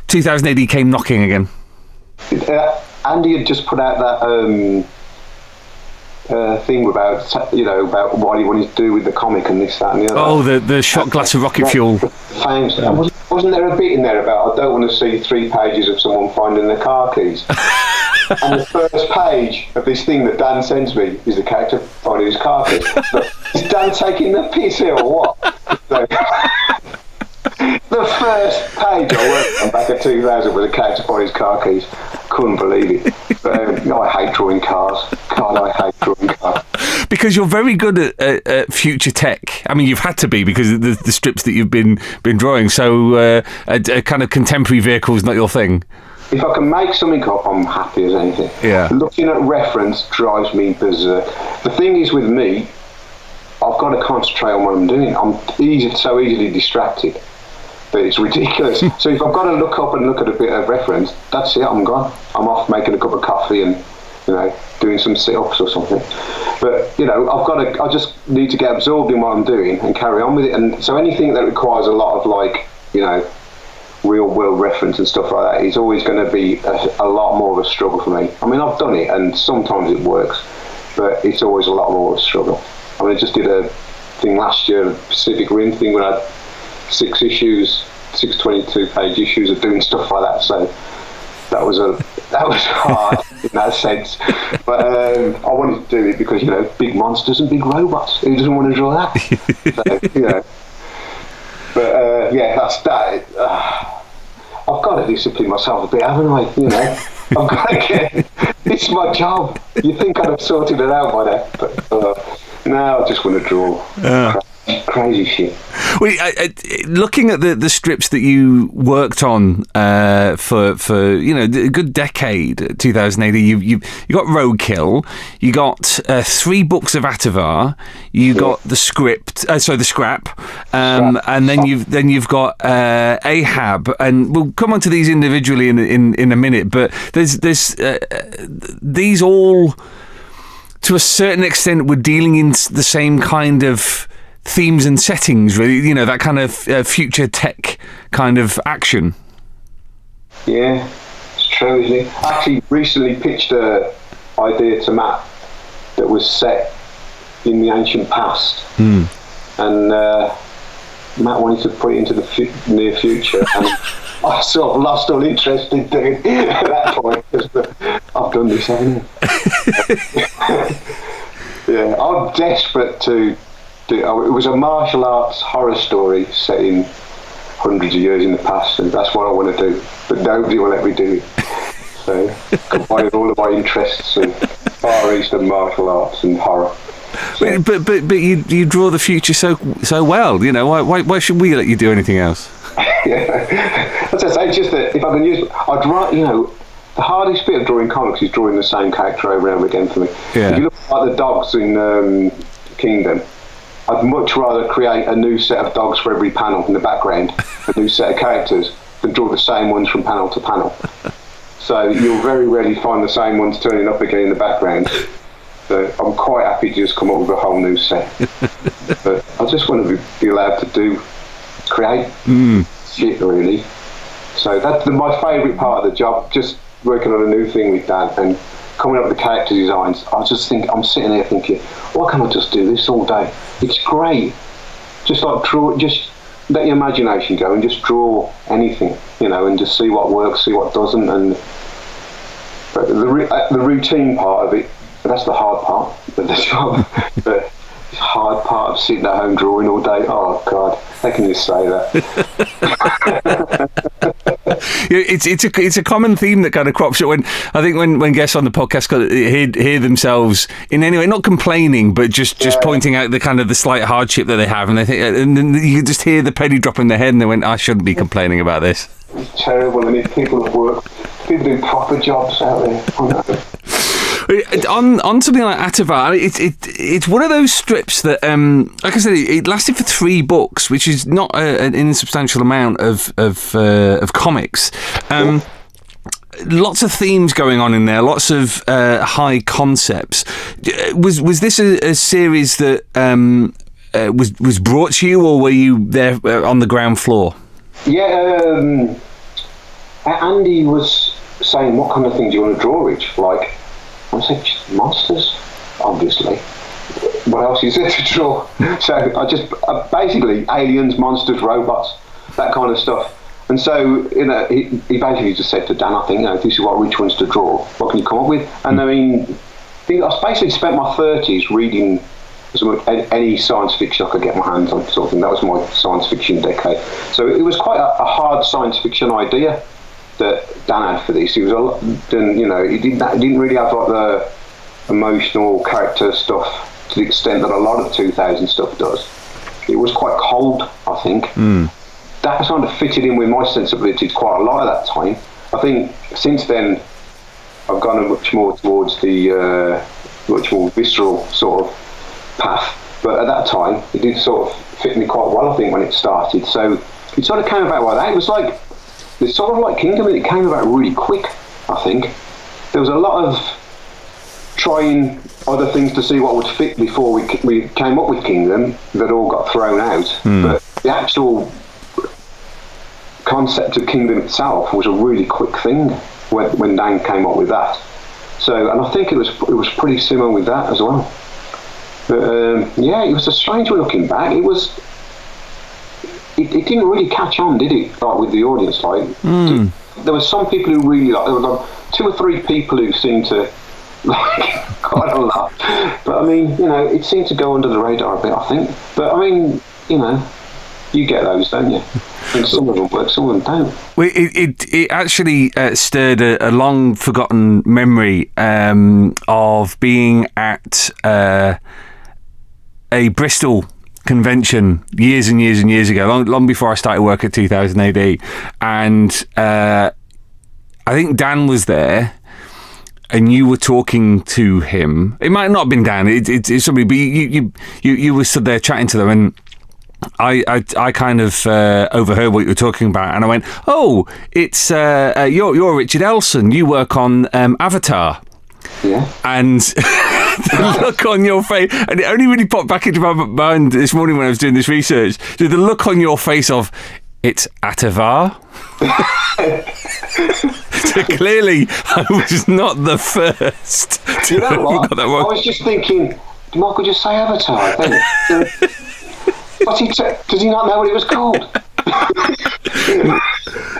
S2: 2000 AD came knocking again?
S3: Andy had just put out that thing about what he wanted to do with the comic and this, that, and the other.
S2: Oh, the shot glass of rocket fuel.
S3: Famous. Wasn't there a bit in there about I don't want to see 3 pages of someone finding their car keys? And the first page of this thing that Dan sends me is the character finding his car keys. But is Dan taking the piss here or what? So, the first page I worked on back in 2000 with a character finding his car keys. Couldn't believe it. I hate drawing cars. God, I hate drawing cars.
S2: Because you're very good at future tech. I mean, you've had to be because of the strips that you've been drawing. So a kind of contemporary vehicle is not your thing.
S3: If I can make something up, I'm happy as anything.
S2: Yeah.
S3: Looking at reference drives me berserk. The thing is with me, I've got to concentrate on what I'm doing. I'm so easily distracted that it's ridiculous. So if I've got to look up and look at a bit of reference, that's it, I'm gone. I'm off making a cup of coffee and, you know, doing some sit-ups or something. But, you know, I just need to get absorbed in what I'm doing and carry on with it. And so anything that requires a lot of, like, you know, real world reference and stuff like that is always going to be a lot more of a struggle for me. I mean, I've done it and sometimes it works, but it's always a lot more of a struggle. I mean, I just did a thing last year, a Pacific Rim thing, where I had 6 22-page issues of doing stuff like that. So that was hard in that sense. But I wanted to do it because, big monsters and big robots. Who doesn't want to draw that? So, But that's that. I've got to discipline myself a bit, haven't I? I've got to get. It's my job. You think I'd have sorted it out by now, but now I just want to draw. Crazy shit.
S2: Well, looking at the strips that you worked on for a good decade, 2000 AD, you got Roadkill, you got 3 books of Atavar, you got the Scrap, and then you've got Ahab, and we'll come on to these individually in a minute. But there's these all, to a certain extent, were dealing in the same kind of themes and settings, really, that kind of future tech kind of action.
S3: Yeah, it's true, isn't it? I actually recently pitched an idea to Matt that was set in the ancient past, and Matt wanted to put it into the near future, and I sort of lost all interest in doing it at that point, because I've done this, haven't I? Yeah, I'm desperate to. It was a martial arts horror story set in hundreds of years in the past, and that's what I want to do, but nobody will let me do it. So combining all of my interests of Far Eastern martial arts and horror. So,
S2: but you draw the future so well. Why should we let you do anything else?
S3: Yeah, as I say, it's just that if I can use, I'd write. The hardest bit of drawing comics is drawing the same character over and over again for me.
S2: Yeah.
S3: If you look at the dogs in Kingdom, I'd much rather create a new set of dogs for every panel in the background, a new set of characters, than draw the same ones from panel to panel. So you'll very rarely find the same ones turning up again in the background. So I'm quite happy to just come up with a whole new set. But I just want to be allowed to create shit, really. So that's my favourite part of the job, just working on a new thing with Dan and coming up with the character designs. I'm sitting there thinking, why can't I just do this all day? It's great. Just let your imagination go and just draw anything, and just see what works, see what doesn't. But the routine part of it, that's the hard part of the job. The hard part of sitting at home drawing all day. Oh God, how can you say that?
S2: It's a common theme that kind of crops up when guests on the podcast hear themselves in any way, not complaining, but just pointing out the kind of the slight hardship that they have, and they think, and then you just hear the penny drop in their head, and they went, I shouldn't be complaining about this.
S3: It's terrible, and if people at work, people do proper jobs out there. I know.
S2: On something like Atavar, it's one of those strips that, like I said, it lasted for 3 books, which is not an insubstantial amount of comics. Lots of themes going on in there, lots of high concepts. Was this a series that was brought to you, or were you there on the ground floor?
S3: Yeah, Andy was saying, what kind of things do you want to draw, Rich? Like, I said, monsters, obviously. What else is there to draw? So I just basically aliens, monsters, robots, that kind of stuff. And so he basically just said to Dan, I think, this is what Rich wants to draw. What can you come up with? And I mean, I basically spent my 30s reading as much any science fiction I could get my hands on. Sort of thing. That was my science fiction decade. So it was quite a hard science fiction idea that Dan had for this. He was he didn't really have like the emotional character stuff to the extent that a lot of 2000 stuff does. It was quite cold, I think. That kind of fitted in with my sensibilities quite a lot at that time. I think since then I've gone much more towards the much more visceral sort of path. But at that time it did sort of fit me quite well, I think, when it started. So it sort of came about like that. It was like, it's sort of like Kingdom, and it came about really quick, I think. There was a lot of trying other things to see what would fit before we came up with Kingdom that all got thrown out. But the actual concept of Kingdom itself was a really quick thing when Dan came up with that. So, and I think it was pretty similar with that as well. But yeah, it was a strange way looking back. It didn't really catch on, did it? Like with the audience, there were some people who really there were like 2 or 3 people who seemed to like quite a lot. But I mean, it seemed to go under the radar a bit, I think. But I mean, you get those, don't you? And some of them work, some of them don't.
S2: Well, it actually stirred a long forgotten memory of being at a Bristol convention years and years and years ago, long before I started work at 2000 AD, and I think Dan was there. And you were talking to him. It might not have been Dan. It's somebody, but you were stood there chatting to them, and I kind of overheard what you were talking about, and I went, "Oh, it's you're Richard Elson. You work on Avatar."
S3: Yeah.
S2: And the look on your face, and it only really popped back into my mind this morning when I was doing this research. So the look on your face of, it's Atavar. So clearly, I was not the first.
S3: You know what? I was just thinking, did Michael just say Avatar? Does he not know what it was called?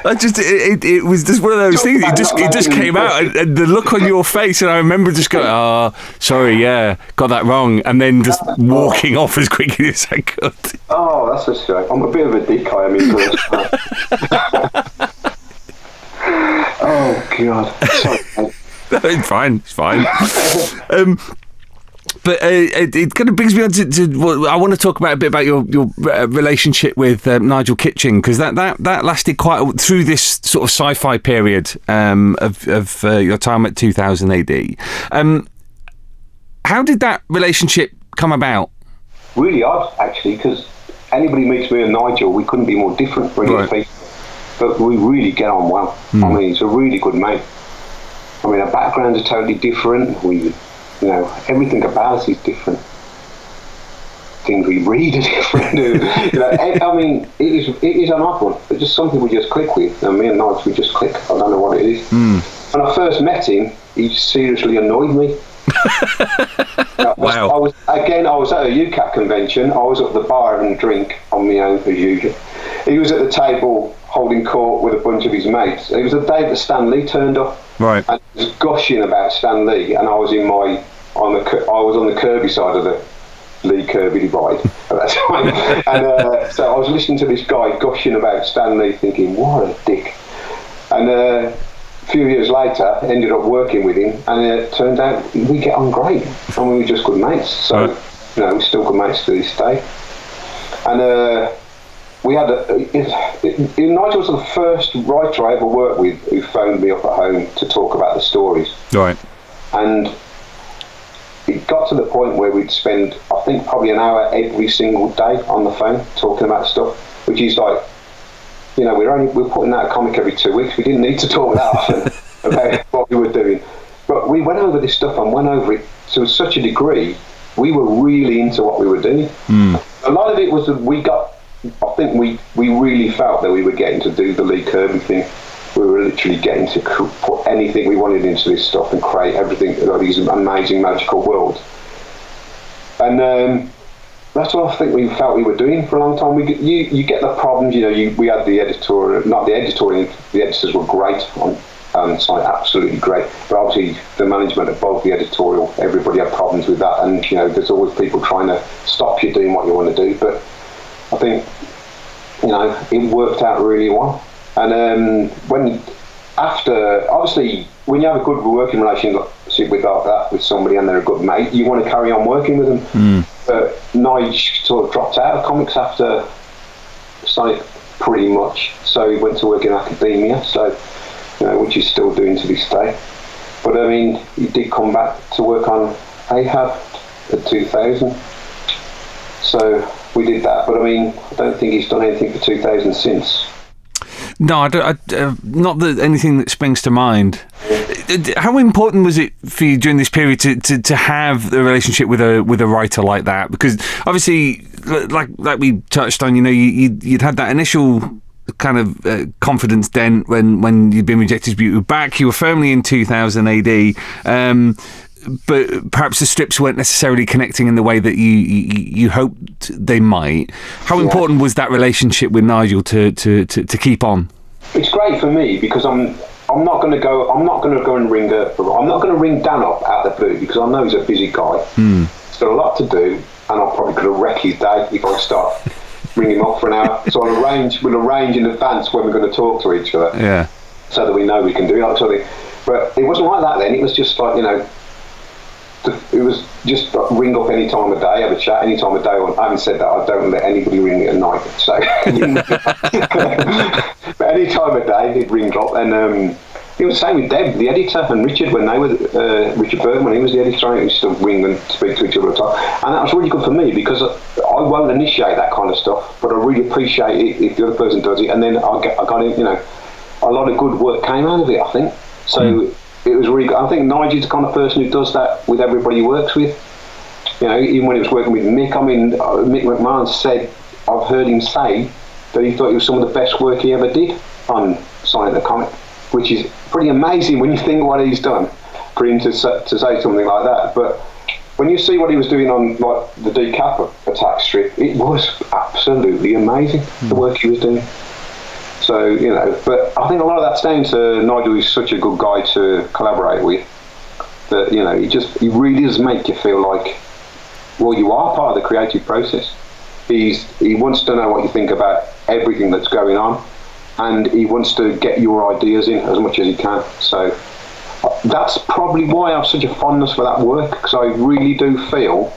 S2: It was just one of those things. It just came out, and the look on your face, and I remember just going, "Oh, sorry, yeah, got that wrong," and then just walking off as quickly as I could.
S3: Oh, that's a shame. I'm a bit of a dick, I am in Oh God, sorry.
S2: It's fine. But it kind of brings me on to what I want to talk about a bit about your relationship with Nigel Kitching, because that lasted quite through this sort of sci-fi period of your time at 2000 AD. How did that relationship come about?
S3: Really odd, actually, because anybody meets me and Nigel, we couldn't be more different, really. But we really get on well. I mean, he's a really good mate. I mean, our backgrounds are totally different. Everything about us is different. Things we read are different. I mean, it is an odd one. But just some people just click with, and me and Nigel, we just click. I don't know what it is. When I first met him, he seriously annoyed me.
S2: Wow.
S3: I was at a UCAP convention. I was at the bar having a drink on my own as usual. He was at the table holding court with a bunch of his mates. It was the day that Stan Lee turned up. Right. And he was gushing about Stan Lee, and I was on the Kirby side of the Lee Kirby divide at that time. And so I was listening to this guy gushing about Stan Lee, thinking, what a dick. And a few years later, ended up working with him, and it turned out we get on great. And we were just good mates. So, we're still good mates to this day. And we had Nigel was the first writer I ever worked with who phoned me up at home to talk about the stories. Right. And it got to the point where we'd spend, I think, probably an hour every single day on the phone talking about stuff, which is like, we're putting out a comic every 2 weeks. We didn't need to talk that often about what we were doing. But we went over this stuff and went over it to such a degree, we were really into what we were doing. A lot of it was that I think we really felt that we were getting to do the Lee Kirby thing. We were literally getting to put anything we wanted into this stuff and create everything, like these amazing magical worlds. And that's what I think we felt we were doing for a long time. You get the problems, we had the editorial, not the editorial, the editors were great on site, absolutely great. But obviously the management above the editorial, everybody had problems with that, and there's always people trying to stop you doing what you want to do. But I think it worked out really well. And obviously when you have a good working relationship with somebody and they're a good mate, you want to carry on working with them. But Nigel sort of dropped out of comics after Sonic pretty much, so he went to work in academia, so which he's still doing to this day. But I mean, he did come back to work on Ahab at 2000, so we did that. But I mean, I don't think he's done anything for 2000 since.
S2: No, I don't, not that anything that springs to mind. How important was it for you during this period to have the relationship with a writer like that? Because obviously, like we touched on, you'd had that initial kind of confidence dent when you'd been rejected. You were back. You were firmly in 2000 AD. But perhaps the strips weren't necessarily connecting in the way that you hoped they might. How important was that relationship with Nigel to keep on?
S3: It's great for me because I'm not going to go and ring I'm not going to ring Dan up out of the blue because I know he's a busy guy. He's got a lot to do, and I'm probably going to wreck his day if I start ringing him up for an hour. So we'll arrange in advance when we're going to talk to each other. Yeah. So that we know we can do that sort of thing. But it wasn't like that then. It was just like, it was just ring up any time of day, have a chat any time of day. I haven't said that, I don't let anybody ring me at night. So, but any time of day, he'd ring up. And it was the same with Deb, the editor, and Richard, when they were, Richard Burton, when he was the editor, he used to ring and speak to each other at the time. And that was really good for me because I won't initiate that kind of stuff, but I really appreciate it if the other person does it. And then I got it, a lot of good work came out of it, I think. So, it was really good. I think Nigel's the kind of person who does that with everybody he works with. Even when he was working with Mick, Mick McMahon said, I've heard him say that he thought it was some of the best work he ever did on Sonic the Comic, which is pretty amazing when you think what he's done for him to say something like that. But when you see what he was doing on like the Decap Attack strip, it was absolutely amazing, the work he was doing. So, but I think a lot of that's down to Nigel. He's such a good guy to collaborate with that, he really does make you feel like, well, you are part of the creative process. He wants to know what you think about everything that's going on, and he wants to get your ideas in as much as he can. So that's probably why I have such a fondness for that work, because I really do feel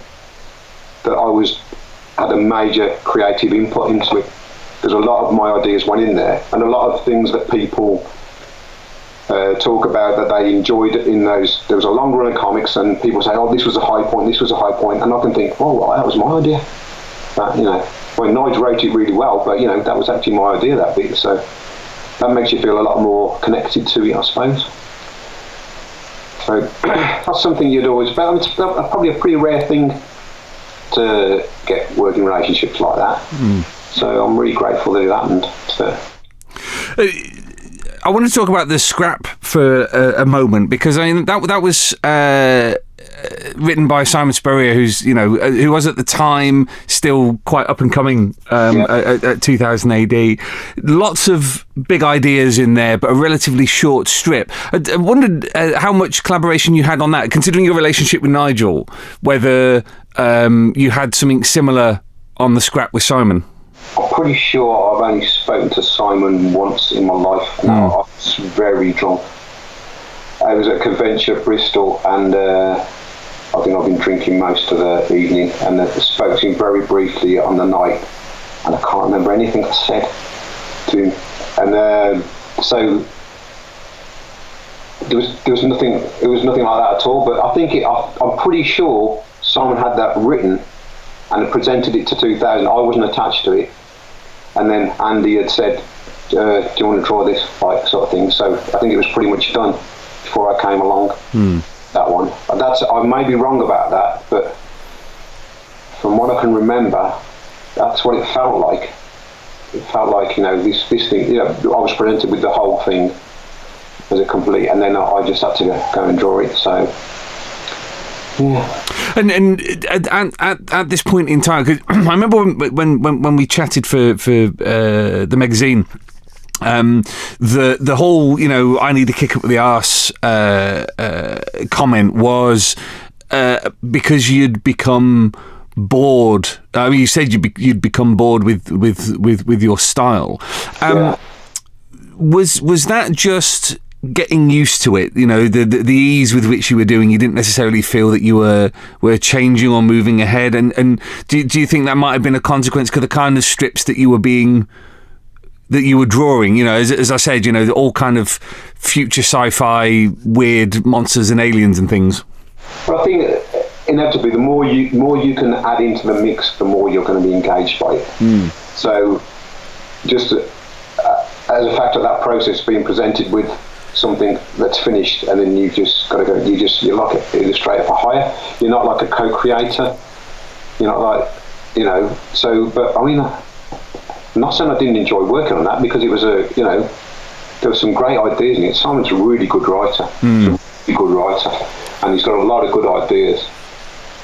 S3: that I had a major creative input into it. Because a lot of my ideas went in there, and a lot of things that people talk about that they enjoyed in those. There was a long run of comics, and people say, "Oh, this was a high point. This was a high point," and I can think, "Oh, well, that was my idea." But well, Nigel wrote it really well, but that was actually my idea, that bit. So that makes you feel a lot more connected to it, I suppose. So that's something you'd always. But it's probably a pretty rare thing to get working relationships like that. So I'm really grateful that it happened. So.
S2: I want to talk about the scrap for a moment, because that was written by Simon Spurrier, who was at the time still quite up and coming at 2000 AD. Lots of big ideas in there, but a relatively short strip. I wondered how much collaboration you had on that, considering your relationship with Nigel, whether you had something similar on the scrap with Simon.
S3: I'm pretty sure I've only spoken to Simon once in my life. Now I was very drunk. I was at Convention Bristol, and I think I've been drinking most of the evening, and I spoke to him very briefly on the night, and I can't remember anything I said to him. And so there was nothing. It was nothing like that at all. But I think I'm pretty sure Simon had that written and presented it to 2000. I wasn't attached to it. And then Andy had said, do you want to draw this, like, sort of thing. So I think it was pretty much done before I came along, that one. And I may be wrong about that, but from what I can remember, that's what it felt like. It felt like, this thing, I was presented with the whole thing as a complete, and then I just had to go and draw it, so... Yeah.
S2: And at this point in time, because I remember when we chatted for the magazine, the whole I need a kick up the arse comment was because you'd become bored. I mean, you said you'd become bored with your style. Was that just getting used to it, the ease with which you were doing? You didn't necessarily feel that you were changing or moving ahead, and do you think that might have been a consequence of the kind of strips that you were drawing, as I said, all kind of future sci-fi weird monsters and aliens and things?
S3: Well, I think inevitably the more you can add into the mix, the more you're going to be engaged by it. So just as a fact of that process, being presented with something that's finished, and then you've just got to go, you're like an illustrator for hire. You're not like a co-creator. You're not like, so, but I mean, I'm not saying I didn't enjoy working on that, because it was there were some great ideas in it. Simon's a really good writer. He's a really good writer, and he's got a lot of good ideas.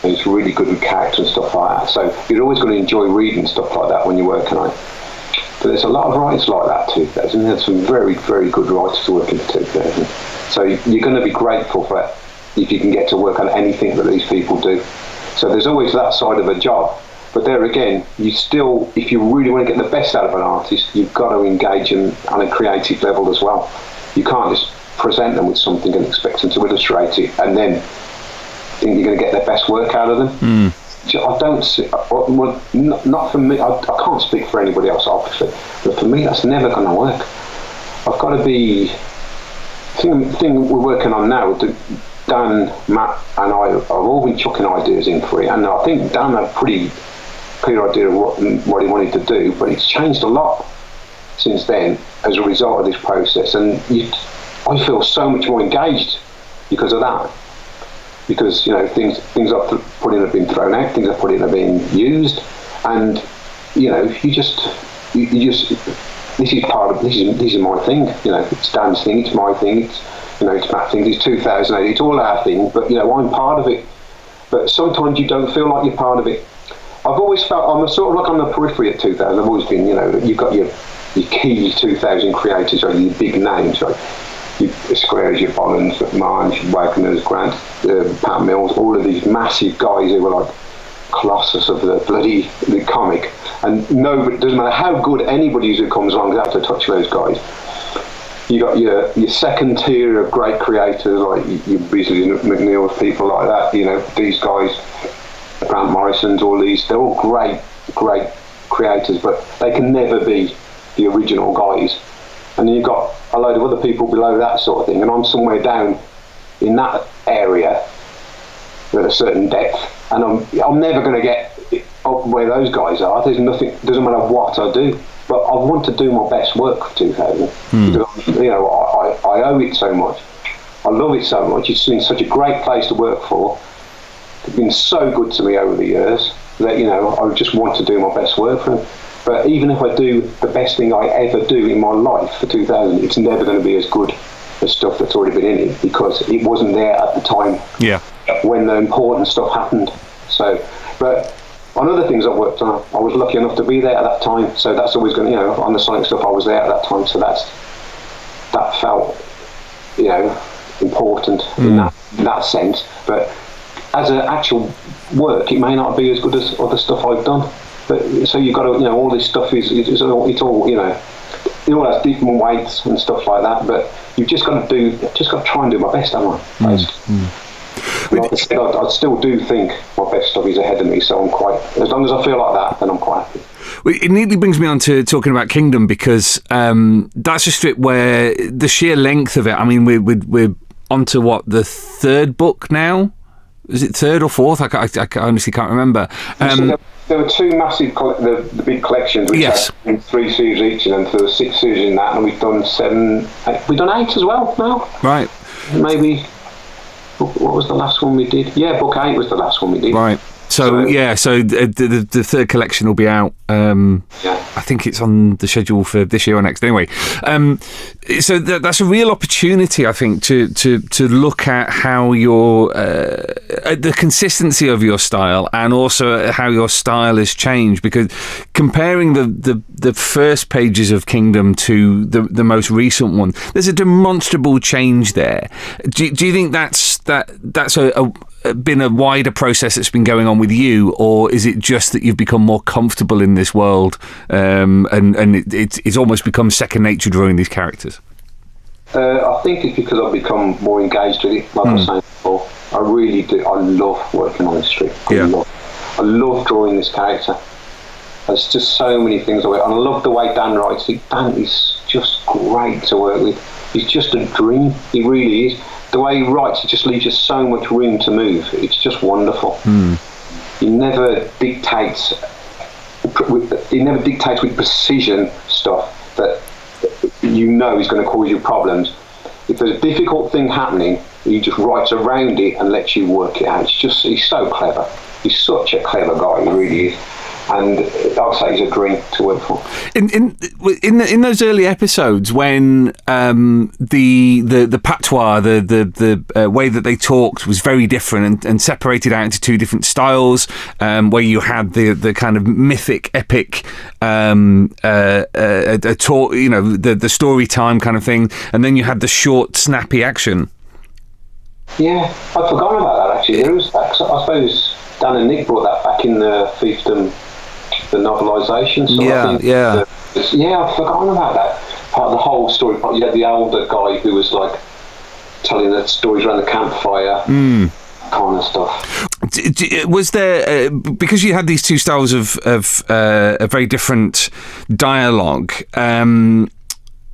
S3: And he's really good with character and stuff like that. So you're always going to enjoy reading stuff like that when you're working on it. But there's a lot of writers like that too. There's some very, very good writers working too. So you're going to be grateful for it if you can get to work on anything that these people do. So there's always that side of a job. But there again, you still, if you really want to get the best out of an artist, you've got to engage them on a creative level as well. You can't just present them with something and expect them to illustrate it and then think you're going to get their best work out of them. I don't see, not for me, I can't speak for anybody else obviously, but for me that's never going to work. I've got to be, the thing we're working on now, Dan, Matt and I have all been chucking ideas in for it, and I think Dan had a pretty clear idea of what he wanted to do, but it's changed a lot since then as a result of this process, and I feel so much more engaged because of that. Because things I've put in have been thrown out, things I've put in have been used, and you just this is my thing. It's Dan's thing, it's my thing, it's Matt's thing, it's 2008, it's all our thing. But I'm part of it. But sometimes you don't feel like you're part of it. I've always felt I'm sort of like on the periphery at 2000. I've always been, you've got your key 2000 creators, or your big names, right? Your Squares, your Bollins, McMahon, your Wagner's, Grant, Pat Mills, all of these massive guys who were like colossus of the comic. And it doesn't matter how good anybody who comes along has to touch those guys. You got your second tier of great creators like your Beasley McNeil's, people like that. These guys, Grant Morrison's, all these, they're all great creators, but they can never be the original guys. And then you've got a load of other people below that sort of thing, and I'm somewhere down in that area at a certain depth, and I'm never going to get up where those guys are. There's nothing, doesn't matter what I do, but I want to do my best work for 2000 because I owe it so much. I love it so much. It's been such a great place to work for. It's been so good to me over the years that I just want to do my best work for them. But even if I do the best thing I ever do in my life for 2000, it's never going to be as good as stuff that's already been in it, because it wasn't there at the time when the important stuff happened. So, but on other things I've worked on, I was lucky enough to be there at that time. So that's always going to, on the Sonic stuff, I was there at that time. So that felt, important in that sense. But as an actual work, it may not be as good as other stuff I've done. But so you've got to, all this stuff it's all, it all has different weights and stuff like that. But you've just got to try and do my best, haven't I? Like I said, I still do think my best stuff is ahead of me. So as long as I feel like that, then I'm quite happy.
S2: Well, it neatly brings me on to talking about Kingdom, because that's a strip where the sheer length of it. I mean, we're onto what, the third book now? Is it third or fourth? I honestly can't remember.
S3: There were two massive, the big collections, which had 3 series each, and then there were 6 series in that, and we've done 7. We've done 8 as well now. Right. Maybe. What was the last one we did? Yeah, book 8 was the last one we did.
S2: Right. So the third collection will be out. I think it's on the schedule for this year or next. Anyway, so that's a real opportunity, I think, to look at how your the consistency of your style, and also how your style has changed. Because comparing the first pages of Kingdom to the most recent one, there's a demonstrable change there. Do you think that's been a wider process that's been going on with you, or is it just that you've become more comfortable in this world, and it's almost become second nature drawing these characters?
S3: I think it's because I've become more engaged with it. Like I was saying before, I really do. I love working on this strip. I love drawing this character. There's just so many things and I love the way Dan writes it. Dan is just great to work with. He's just a dream. He really is. The way he writes, it just leaves you so much room to move. It's just wonderful. He never dictates. He never dictates with precision stuff that is going to cause you problems. If there's a difficult thing happening, he just writes around it and lets you work it out. He's so clever. He's such a clever guy. He really is. and I'd say he's a dream to work for.
S2: In those early episodes, when the patois, the way that they talked was very different and separated out into two different styles, where you had the kind of mythic, epic, talk, you know, the story time kind of thing, and then you had the short, snappy action.
S3: Yeah, I'd forgotten about that actually. There was that, I suppose Dan and Nick brought that back in the fiefdom, the novelisation. So I'd forgotten about that part of the whole story. You had the elder guy who was like telling the stories around the campfire, kind of stuff.
S2: Was there because you had these two styles of a very different dialogue,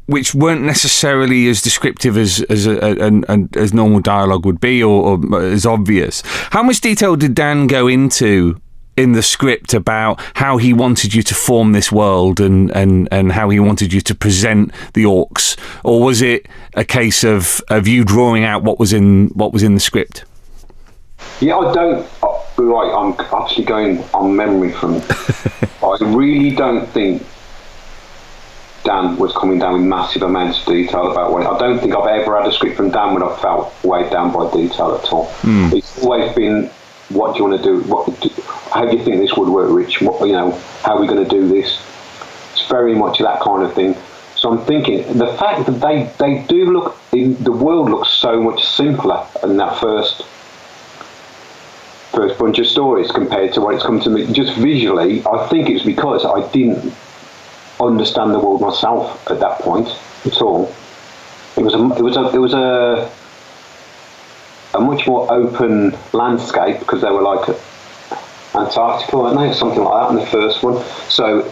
S2: which weren't necessarily as descriptive as normal dialogue would be, or as obvious. How much detail did Dan go into in the script about how he wanted you to form this world and how he wanted you to present the orcs, or was it a case of you drawing out what was in the script?
S3: Yeah, I don't. Right, I'm actually going on memory from. I really don't think Dan was coming down with massive amounts of detail about what. I don't think I've ever had a script from Dan when I felt weighed down by detail at all. It's always been, what do you want to do? How do you think this would work, Rich? How are we going to do this? It's very much that kind of thing. So I'm thinking the fact that they do look, the world looks so much simpler in that first bunch of stories compared to what it's come to me. Just visually, I think it's because I didn't understand the world myself at that point at all. It was a much more open landscape, because they were like Antarctica, weren't they? Something like that in the first one. So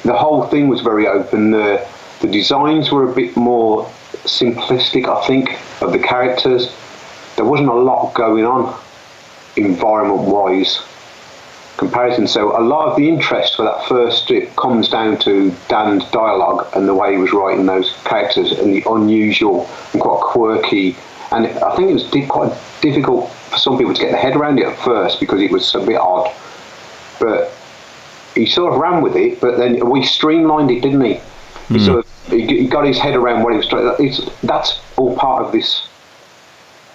S3: the whole thing was very open. The designs were a bit more simplistic, I think, of the characters. There wasn't a lot going on environment-wise comparison. So a lot of the interest for that first strip comes down to Dan's dialogue and the way he was writing those characters and the unusual and quite quirky. And I think it was quite difficult for some people to get their head around it at first because it was a bit odd. But he sort of ran with it, but then we streamlined it, didn't he? He got his head around what he was trying. That's all part of this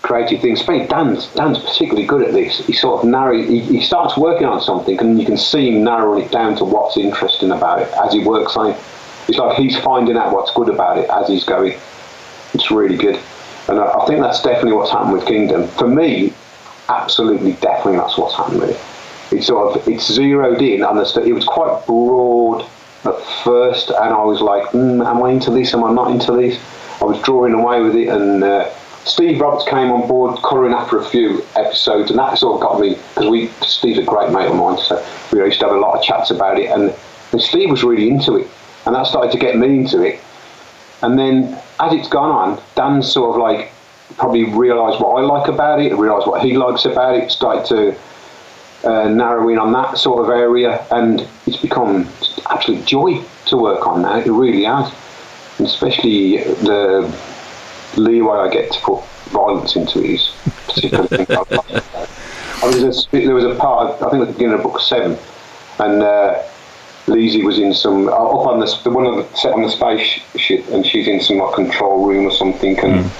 S3: creative thing. Dan's particularly good at this. He sort of he starts working on something and you can see him narrowing it down to what's interesting about it as he works on it. It's like he's finding out what's good about it as he's going. It's really good. And I think that's definitely what's happened with Kingdom. For me, absolutely, definitely that's what's happened with it. It's zeroed in on it was quite broad at first, and I was like, am I into this? Am I not into this? I was drawing away with it, and Steve Roberts came on board colouring after a few episodes, and that sort of got me, because Steve's a great mate of mine, so we used to have a lot of chats about it, and Steve was really into it, and that started to get me into it. And then as it's gone on, Dan sort of like probably realised what I like about it, realised what he likes about it, started to narrow in on that sort of area, and it's become absolute joy to work on now. It really has, and especially the leeway I get to put violence into it is particularly thing I like. There was a part of, I think at the beginning of book 7, and Lizzie was in some up on the one of the set on the spaceship, and she's in some like control room or something, and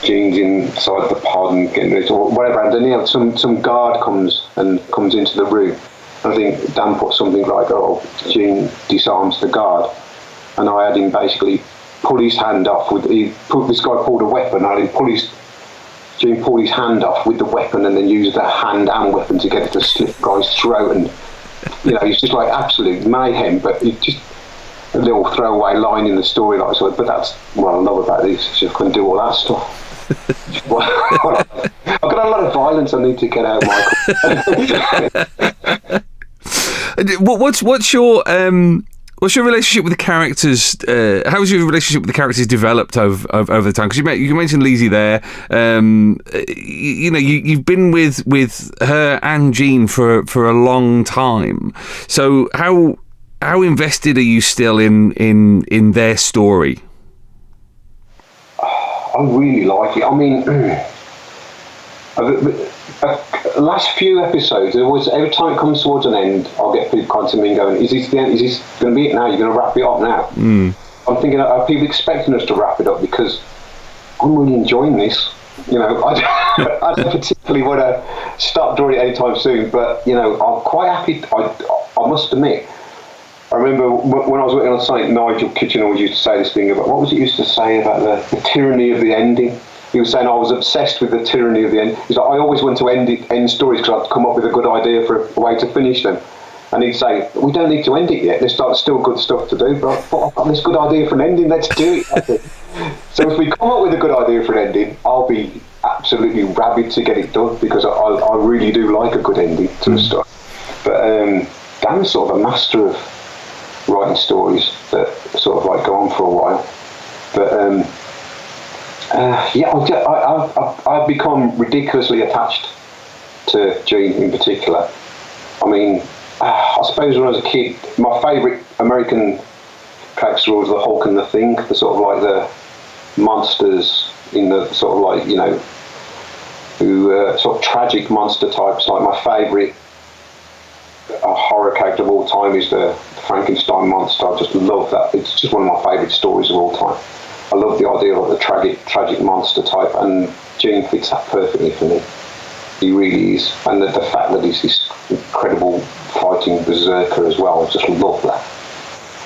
S3: Jean's inside the pod and getting it or whatever. And then some guard comes into the room. I think Dan put something like, "Oh, Jean disarms the guard," and I had him basically pull his hand off this guy pulled a weapon. I had him Jean pulled his hand off with the weapon, and then used the hand and weapon together to slit the guy's throat. And it's just like absolute mayhem, but it's just a little throwaway line in the story, like so. But that's what I love about this. Is you can do all that stuff. I've got a lot of violence I need to get out, Michael. What's your relationship with the characters? How has your relationship with the characters developed over the time? Because you mentioned Lizzie there. You've been with her and Jean for a long time. So how invested are you still in their story? I really like it. I mean, last few episodes, every time it comes towards an end, I'll get people contacting me and going, is this the end? Is this going to be it now? You're going to wrap it up now? I'm thinking, are people expecting us to wrap it up? Because I'm really enjoying this. You know, I don't particularly want to stop drawing it anytime soon, but, you know, I'm quite happy. I must admit, I remember when I was working on something, Nigel Kitchen always used to say this thing about, what was it used to say about the tyranny of the ending? He was saying I was obsessed with the tyranny of the end. He's like, I always want to end stories because I'd come up with a good idea for a way to finish them. And he'd say, we don't need to end it yet. There's still good stuff to do, but I've got this good idea for an ending, let's do it. So if we come up with a good idea for an ending, I'll be absolutely rabid to get it done, because I really do like a good ending to a story. But Dan's sort of a master of writing stories that sort of like go on for a while. But I've become ridiculously attached to Gene in particular. I mean, I suppose when I was a kid, my favourite American character was the Hulk and the Thing, the sort of like the monsters in the sort of like, you know, who sort of tragic monster types. Like my favourite horror character of all time is the Frankenstein monster. I just love that. It's just one of my favourite stories of all time. I love the idea of the tragic monster type, and Gene fits that perfectly for me. He really is. And the fact that he's this incredible fighting berserker as well, I just love that.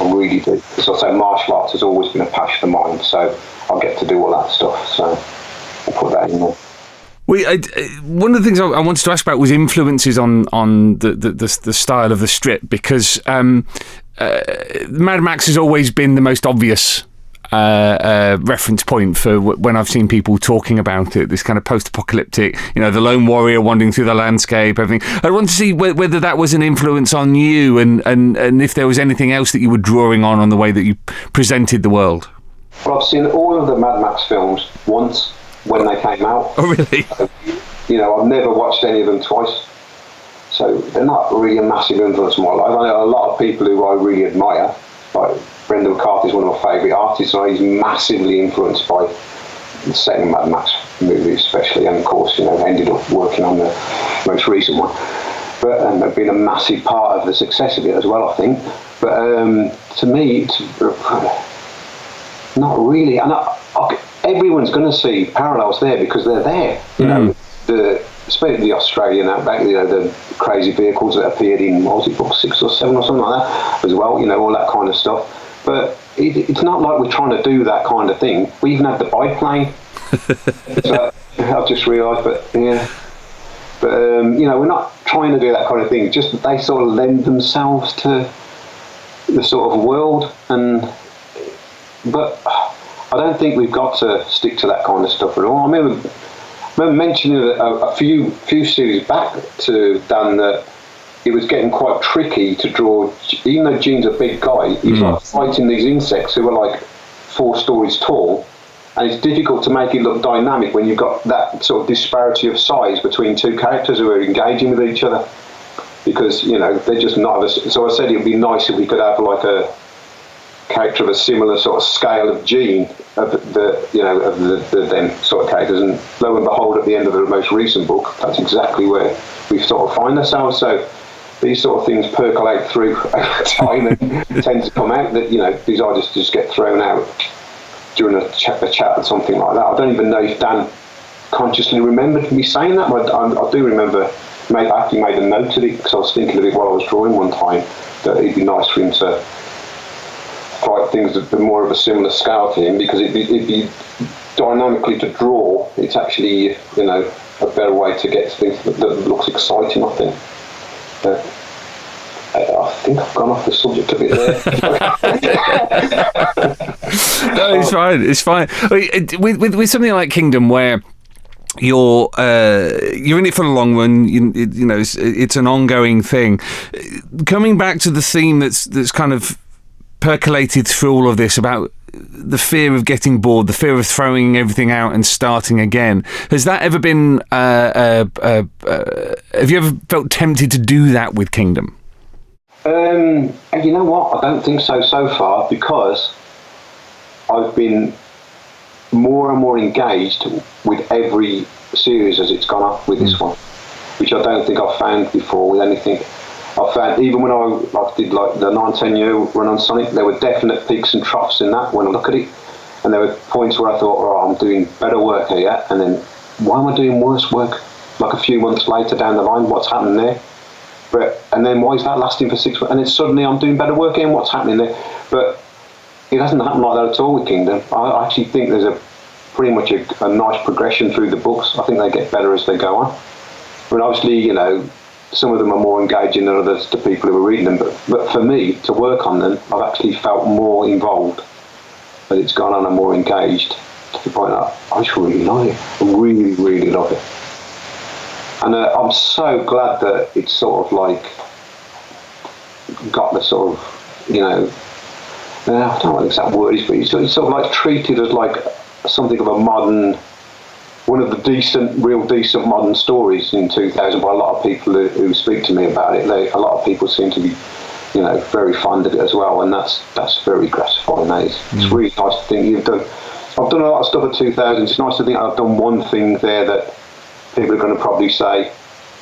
S3: I really do. As I say, martial arts has always been a passion of mine, so I'll get to do all that stuff, so I'll put that in there.
S2: One of the things I wanted to ask about was influences on the style of the strip, because Mad Max has always been the most obvious reference point for when I've seen people talking about it, this kind of post-apocalyptic, you know, the lone warrior wandering through the landscape, everything. I want to see whether that was an influence on you, and if there was anything else that you were drawing on the way that you presented the world.
S3: Well, I've seen all of the Mad Max films once when they came out.
S2: Oh, really?
S3: So, you know, I've never watched any of them twice. So they're not really a massive influence on my life. I know a lot of people who I really admire, like Brendan McCarthy is one of my favourite artists, and he's massively influenced by the second Mad Max movie especially, and of course, you know, ended up working on the most recent one. But they've been a massive part of the success of it as well, I think. But to me, it's not really. And everyone's going to see parallels there because they're there. You know, especially the Australian outback, you know, the crazy vehicles that appeared in, what was it, book 6 or 7 or something like that as well, you know, all that kind of stuff. But it's not like we're trying to do that kind of thing. We even had the biplane. So I've just realised, but yeah. But, you know, we're not trying to do that kind of thing. Just that they sort of lend themselves to the sort of world. But I don't think we've got to stick to that kind of stuff at all. I remember mentioning a few series back to Dan that it was getting quite tricky to draw, even though Gene's a big guy, he's like fighting these insects who are like 4 stories tall, and it's difficult to make it look dynamic when you've got that sort of disparity of size between 2 characters who are engaging with each other, because, you know, they're just not. So I said it would be nice if we could have like a character of a similar sort of scale of Gene, of the them sort of characters, and lo and behold, at the end of the most recent book, that's exactly where we sort of find ourselves. So these sort of things percolate through over time and tend to come out, that, you know, these ideas just get thrown out during a chat or something like that. I don't even know if Dan consciously remembered me saying that, but I do remember I actually made a note of it because I was thinking of it while I was drawing one time, that it'd be nice for him to fight things that are more of a similar scale to him, because it'd be dynamically to draw. It's actually, you know, a better way to get things that looks exciting, I think. I think I've gone off the subject a bit there.
S2: No, it's fine. With something like Kingdom, where you're in it for the long run, you know, it's an ongoing thing. Coming back to the theme that's kind of percolated through all of this about the fear of getting bored, the fear of throwing everything out and starting again. Has that ever been? Have you ever felt tempted to do that with Kingdom?
S3: You know what? I don't think so far, because I've been more and more engaged with every series as it's gone up with this one. which I don't think I've found before with anything. I found even when I did like the 9-10 year run on Sonic, there were definite peaks and troughs in that when I look at it, and there were points where I thought, oh, I'm doing better work here, and then why am I doing worse work? Like a few months later down the line, what's happening there? And then why is that lasting for 6 months? And then suddenly I'm doing better work again, what's happening there? But it hasn't happened like that at all with Kingdom. I actually think there's pretty much a nice progression through the books. I think they get better as they go on. I mean, obviously, you know, some of them are more engaging than others to people who are reading them, but for me, to work on them, I've actually felt more involved as it's gone on and more engaged, to the point that I just really like it. I really, really love it. And I'm so glad that it's sort of like got the sort of, you know, I don't know what the exact word is, but it's sort of like treated as like something of a modern, one of the real decent modern stories in 2000 by a lot of people who speak to me about it. A lot of people seem to be, you know, very fond of it as well, and that's very gratifying. It's really nice to think I've done a lot of stuff at 2000. It's nice to think I've done one thing there that people are going to probably say,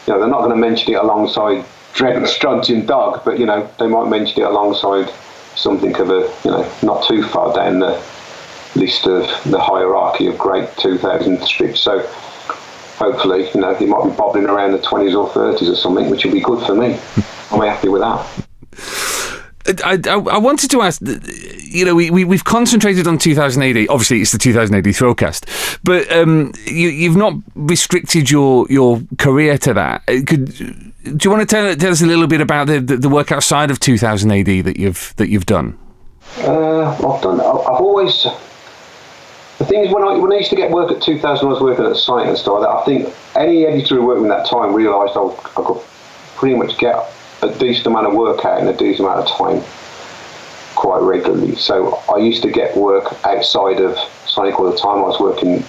S3: you know, they're not going to mention it alongside Dread Strontium Dog, but, you know, they might mention it alongside something of a, you know, not too far down the list of the hierarchy of great 2000 strips. So hopefully, you know, it might be bobbling around the 20s or 30s or something, which will be good for me. I'm happy with that.
S2: I wanted to ask, you know, we've concentrated on 2000 AD. Obviously, it's the 2000 AD Thrillcast, but you've not restricted your career to that. Do you want to tell us a little bit about the work outside of 2000 AD that you've done? I've
S3: always. The thing is, when I used to get work at 2000, I was working at a site and stuff like that. I think any editor who worked with me that time realised I could pretty much get a decent amount of work out in a decent amount of time quite regularly. So I used to get work outside of Sonic all the time. I was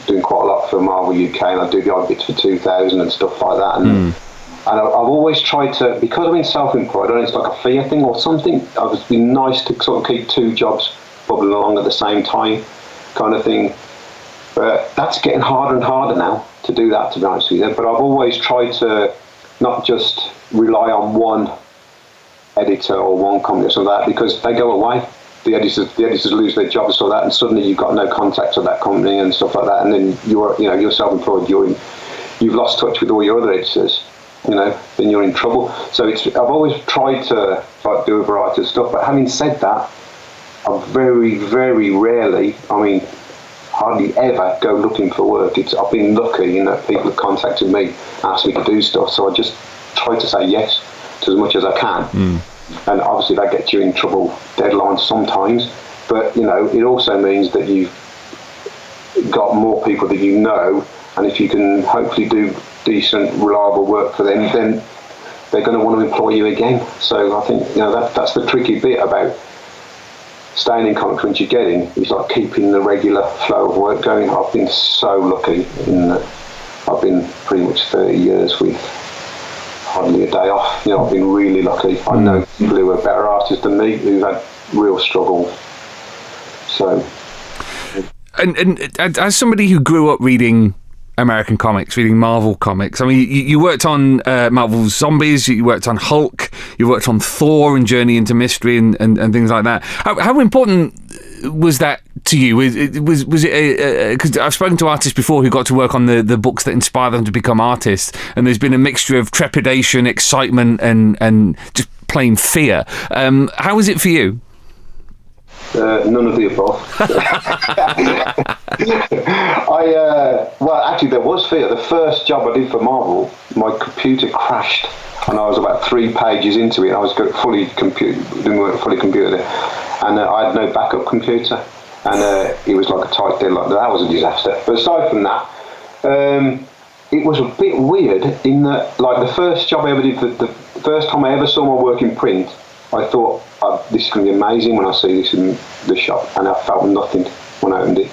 S3: doing quite a lot for Marvel UK, and I do the odd bits for 2000 and stuff like that. And I've always tried to, because I've been self-employed, I don't know, it's like a fear thing or something. It's been nice to sort of keep two jobs bubbling along at the same time, kind of thing. But that's getting harder and harder now to do that, to be honest with you. But I've always tried to not just rely on one editor or one company or something like that, because they go away. The editors lose their jobs or that, and suddenly you've got no contact with that company and stuff like that, and then you're self-employed. You've lost touch with all your other editors. You know, then you're in trouble. So I've always tried to like do a variety of stuff. But having said that, I very, very rarely, I mean, hardly ever go looking for work. I've been lucky in that people have contacted me, asked me to do stuff. So I just try to say yes to as much as I can. And obviously that gets you in trouble, deadlines sometimes. But, you know, it also means that you've got more people that you know, and if you can hopefully do decent, reliable work for them, then they're going to want to employ you again. So I think, you know, that's the tricky bit about staying in comics once you get in, is like keeping the regular flow of work going. I've been so lucky in that I've been pretty much 30 years with hardly a day off. You know, I've been really lucky. I know people who are better artists than me who've had real struggle. So,
S2: and as somebody who grew up reading American comics, reading Marvel comics, I mean, you worked on Marvel's Zombies, you worked on Hulk, you worked on Thor and Journey into Mystery and things like that. How important was that to you? Was it because I've spoken to artists before who got to work on the books that inspire them to become artists, and there's been a mixture of trepidation, excitement, and just plain fear. How was it for you?
S3: None of the above. Well, actually, there was fear. The first job I did for Marvel, my computer crashed, and I was about 3 pages into it. I was fully computer, and I had no backup computer, and it was like a tight deadline. That was a disaster. But aside from that, it was a bit weird in that, like, the first job I ever did, the first time I ever saw my work in print, I thought, this is going to be amazing when I see this in the shop, and I felt nothing when I opened it.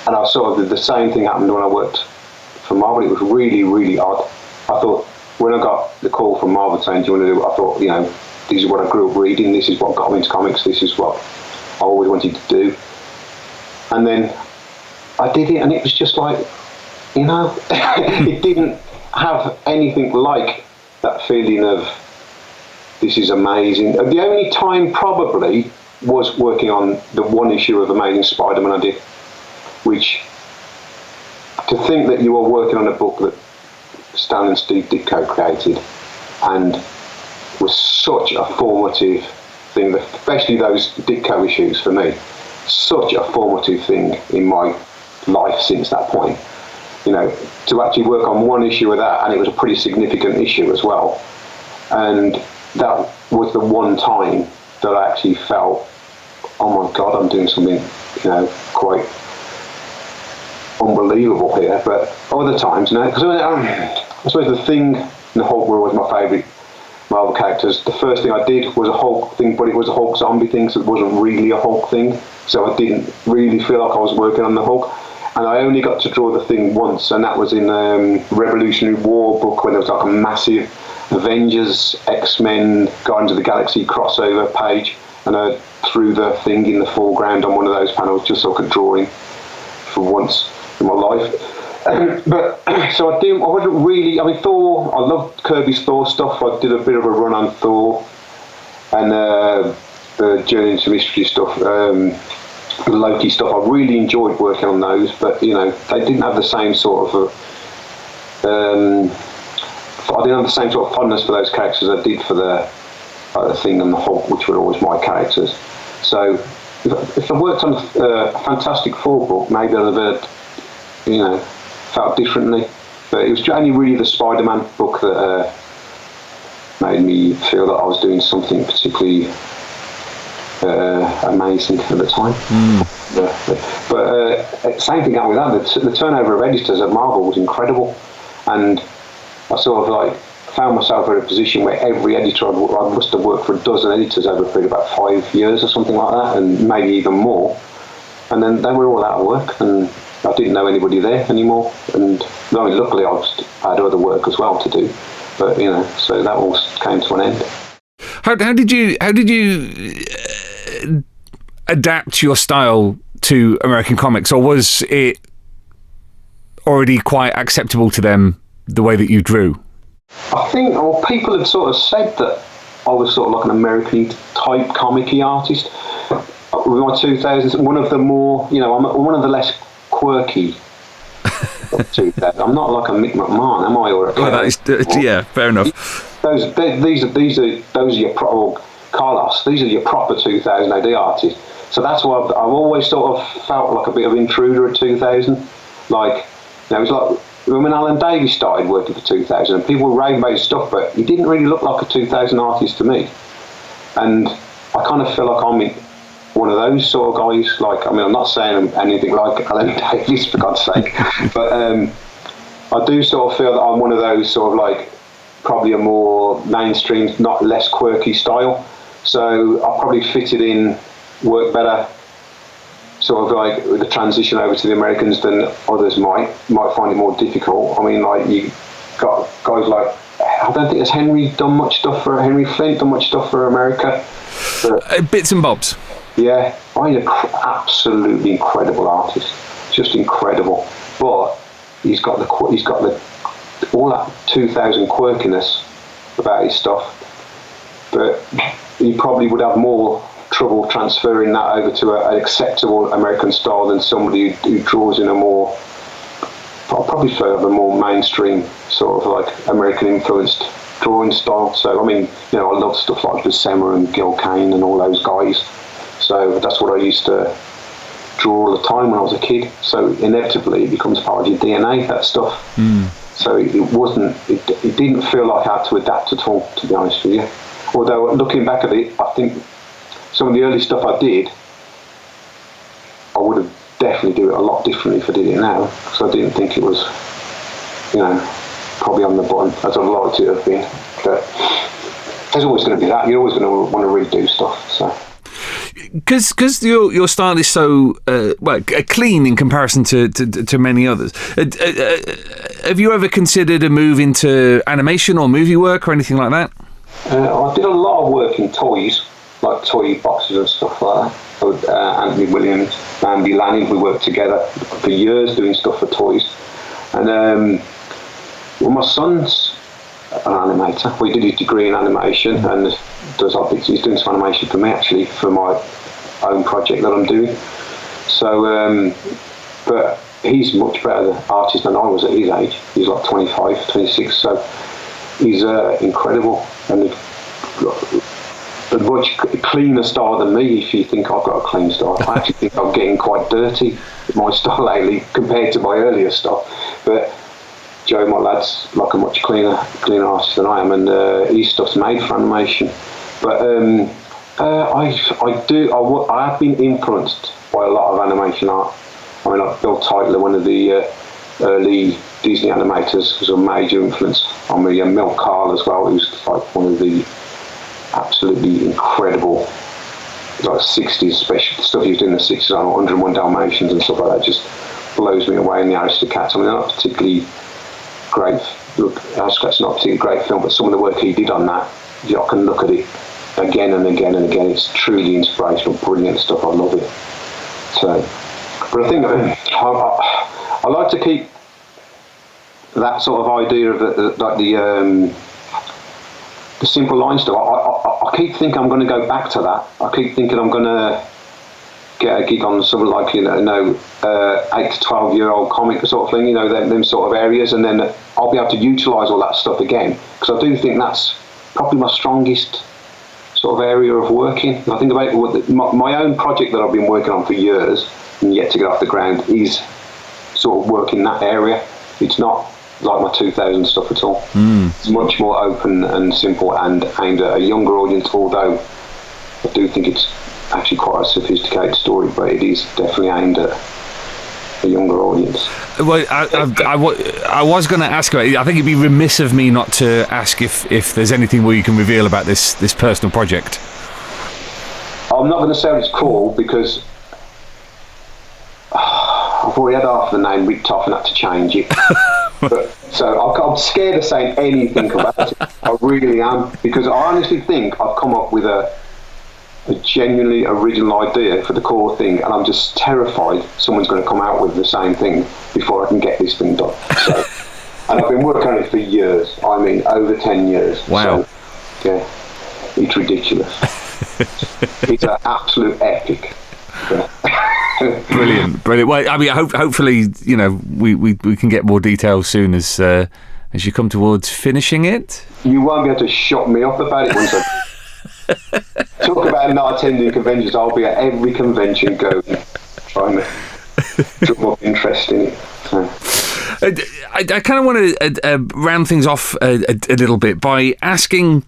S3: And I sort of, the same thing happened when I worked for Marvel. It was really, really odd. I thought, when I got the call from Marvel saying, do you want to do it? I thought, you know, this is what I grew up reading, this is what got me into comics, this is what I always wanted to do. And then I did it, and it was just like, you know, it have anything like that feeling of this is amazing. The only time probably was working on the one issue of Amazing Spider-Man I did, which, to think that you are working on a book that Stan and Steve Ditko created and was such a formative thing, especially those Ditko issues for me, such a formative thing in my life since that point. You know, to actually work on one issue of that, and it was a pretty significant issue as well. And that was the one time that I actually felt, oh my God, I'm doing something, you know, quite unbelievable here. But other times, no, because I suppose the Thing and the Hulk were always my favourite Marvel characters. The first thing I did was a Hulk thing, but it was a Hulk zombie thing, so it wasn't really a Hulk thing. So I didn't really feel like I was working on the Hulk. And I only got to draw the Thing once, and that was in Revolutionary War book, when there was like a massive Avengers, X-Men, Guardians of the Galaxy crossover page, and I threw the Thing in the foreground on one of those panels just so I could draw him for once in my life. But so I wasn't really, I mean, Thor, I loved Kirby's Thor stuff. I did a bit of a run on Thor and the Journey into Mystery stuff, the Loki stuff. I really enjoyed working on those, but you know, they didn't have the same sort of I didn't have the same sort of fondness for those characters as I did for the Thing and the Hulk, which were always my characters. So if I worked on a Fantastic Four book, maybe I'd have, you know, felt differently. But it was only really the Spider-Man book that made me feel that I was doing something particularly amazing at the time. But same thing happened with that. The turnover of editors at Marvel was incredible, and I sort of like found myself in a position where every editor I must have worked for a dozen editors over a period of about 5 years or something like that, and maybe even more. And then they were all out of work, and I didn't know anybody there anymore. And I mean, luckily I had other work as well to do. But you know, so that all came to an end.
S2: How did you adapt your style to American comics, or was it already quite acceptable to them the way that you drew?
S3: I think people had sort of said that I was sort of like an American type comic-y artist. With my 2000s, one of the more, you know, I'm one of the less quirky of 2000s. I'm not like a Mick McMahon, am I? Or
S2: that is, yeah, fair enough.
S3: Those are your Carlos. These are your proper 2000 AD artists. So that's why I've always sort of felt like a bit of intruder at 2000. Like, you know, it was like when Alan Davies started working for 2000, and people were raving about his stuff, but he didn't really look like a 2000 artist to me. And I kind of feel like I'm one of those sort of guys. Like, I mean, I'm not saying anything like Alan Davies, for God's sake, but I do sort of feel that I'm one of those sort of like probably a more mainstream, not less quirky style. So I probably fitted in, work better, sort of like with the transition over to the Americans than others might find it more difficult. I mean, like, you got guys like, I don't think Henry Flint done much stuff for America. But,
S2: bits and bobs.
S3: Yeah, he's an absolutely incredible artist, just incredible. But he's got all that 2000 quirkiness about his stuff. But he probably would have more trouble transferring that over to an acceptable American style than somebody who draws in a more, I'll probably say, a more mainstream sort of like American influenced drawing style. So I mean, you know, I love stuff like Buscema and Gil Kane and all those guys. So that's what I used to draw all the time when I was a kid. So inevitably it becomes part of your DNA, that stuff. So it didn't feel like I had to adapt at all, to be honest with you. Although looking back at it, I think some of the early stuff I did, I would have definitely do it a lot differently if I did it now, because I didn't think it was, you know, probably on the button as I'd like it to have been. But there's always going to be that. You're always going to want to redo stuff. So.
S2: Because your style is so clean in comparison to many others. Have you ever considered a move into animation or movie work or anything like that?
S3: I did a lot of work in toys, like toy boxes and stuff like that. With Anthony Williams, Andy Lanning, we worked together for years doing stuff for toys. And Well, my son's an animator. We did his degree in animation, and he's doing some animation for me, actually, for my own project that I'm doing. So, but he's much better artist than I was at his age. He's like 25, 26, so he's incredible, and a much cleaner style than me, if you think I've got a clean style. I actually think I'm getting quite dirty with my style lately compared to my earlier stuff. But Joe, my lad's like a much cleaner artist than I am, and his stuff's made for animation. But I have been influenced by a lot of animation art. I mean, like Bill Tytler, one of the early Disney animators, was a major influence on me, and Mel Carl as well, who's like one of the absolutely incredible, like 60s special stuff he was doing in the 60s on 101 Dalmatians and stuff like that. Just blows me away. And the Aristocats, I mean, they're not particularly great. Look, Aristocats not a particularly great film, but some of the work he did on that, I can look at it again and again and again. It's truly inspirational, brilliant stuff. I love it. So, but I think I like to keep that sort of idea of the simple line stuff. I keep thinking I'm going to go back to that. I keep thinking I'm going to get a gig on something like 8 to 12-year-old comic sort of thing, them sort of areas, and then I'll be able to utilise all that stuff again, because I do think that's probably my strongest sort of area of working. I think about my own project that I've been working on for years and yet to get off the ground is sort of work in that area. It's not like my 2000 stuff at all. It's much more open and simple and aimed at a younger audience, although I do think it's actually quite a sophisticated story, but it is definitely aimed at a younger audience.
S2: Well, I was going to ask about it. I think it'd be remiss of me not to ask if there's anything more you can reveal about this personal project.
S3: I'm not going to say what it's called, because I've already had half the name ripped off and had to change it. So I'm scared of saying anything about it. I really am, because I honestly think I've come up with a genuinely original idea for the core thing, and I'm just terrified someone's going to come out with the same thing before I can get this thing done. So, and I've been working on it for years. I mean, over 10 years.
S2: Wow.
S3: So, yeah, it's ridiculous. It's an absolute epic.
S2: Brilliant. Well, I mean, hopefully, we can get more details soon as you come towards finishing it.
S3: You won't be able to shut me up about it once I talk about not attending conventions. I'll be at every convention going, trying to drum up interest in it. So.
S2: I kind of want to round things off a little bit by asking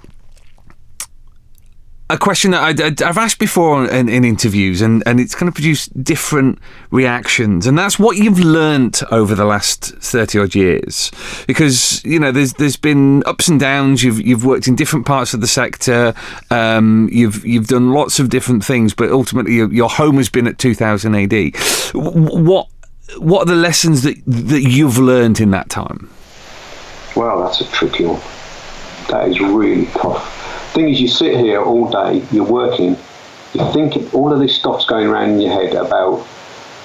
S2: a question that I've asked before in interviews, and it's going to produce different reactions, and that's what you've learnt over the last 30 odd years, because there's been ups and downs. You've worked in different parts of the sector. You've done lots of different things, but ultimately your home has been at 2000 AD. What are the lessons that you've learnt in that time?
S3: Well, that's a tricky one. That is really tough. The thing is, you sit here all day, you're working, you're thinking, all of this stuff's going around in your head about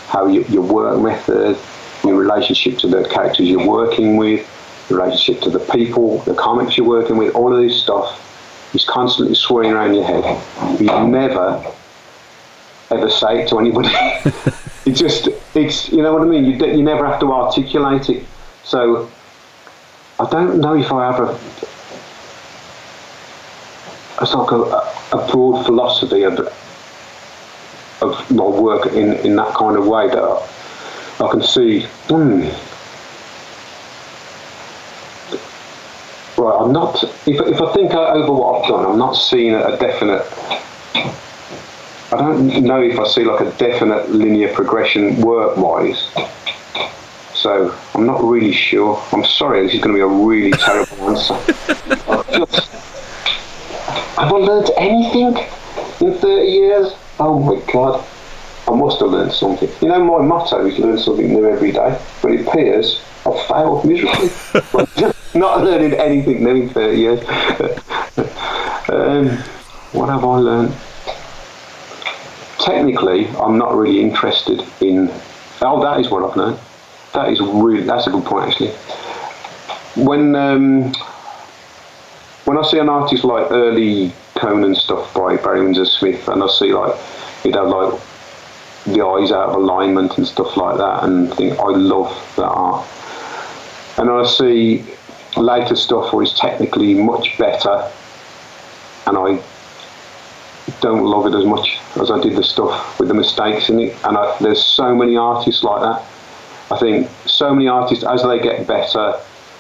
S3: how your work method, your relationship to the characters you're working with, your relationship to the people, the comics you're working with, all of this stuff is constantly swirling around your head. You never, ever say it to anybody. It's you know what I mean? You never have to articulate it. So, I don't know if I have it's like a broad philosophy of my work in that kind of way that I can see. Right, I'm not. If I think over what I've done, I'm not seeing a definite. I don't know if I see like a definite linear progression work-wise. So I'm not really sure. I'm sorry, this is going to be a really terrible answer. Have I learnt anything in 30 years? Oh my God. I must have learnt something. My motto is learn something new every day. But it appears I've failed miserably. Not learning anything new in 30 years. What have I learnt? Technically, I'm not really interested in... Oh, that is what I've learnt. That's a good point, actually. when I see an artist like early Conan stuff by Barry Windsor Smith, and I see like he'd have like the eyes out of alignment and stuff like that, and think I love that art. And I see later stuff where it's technically much better, and I don't love it as much as I did the stuff with the mistakes in it. And there's so many artists like that. I think so many artists, as they get better,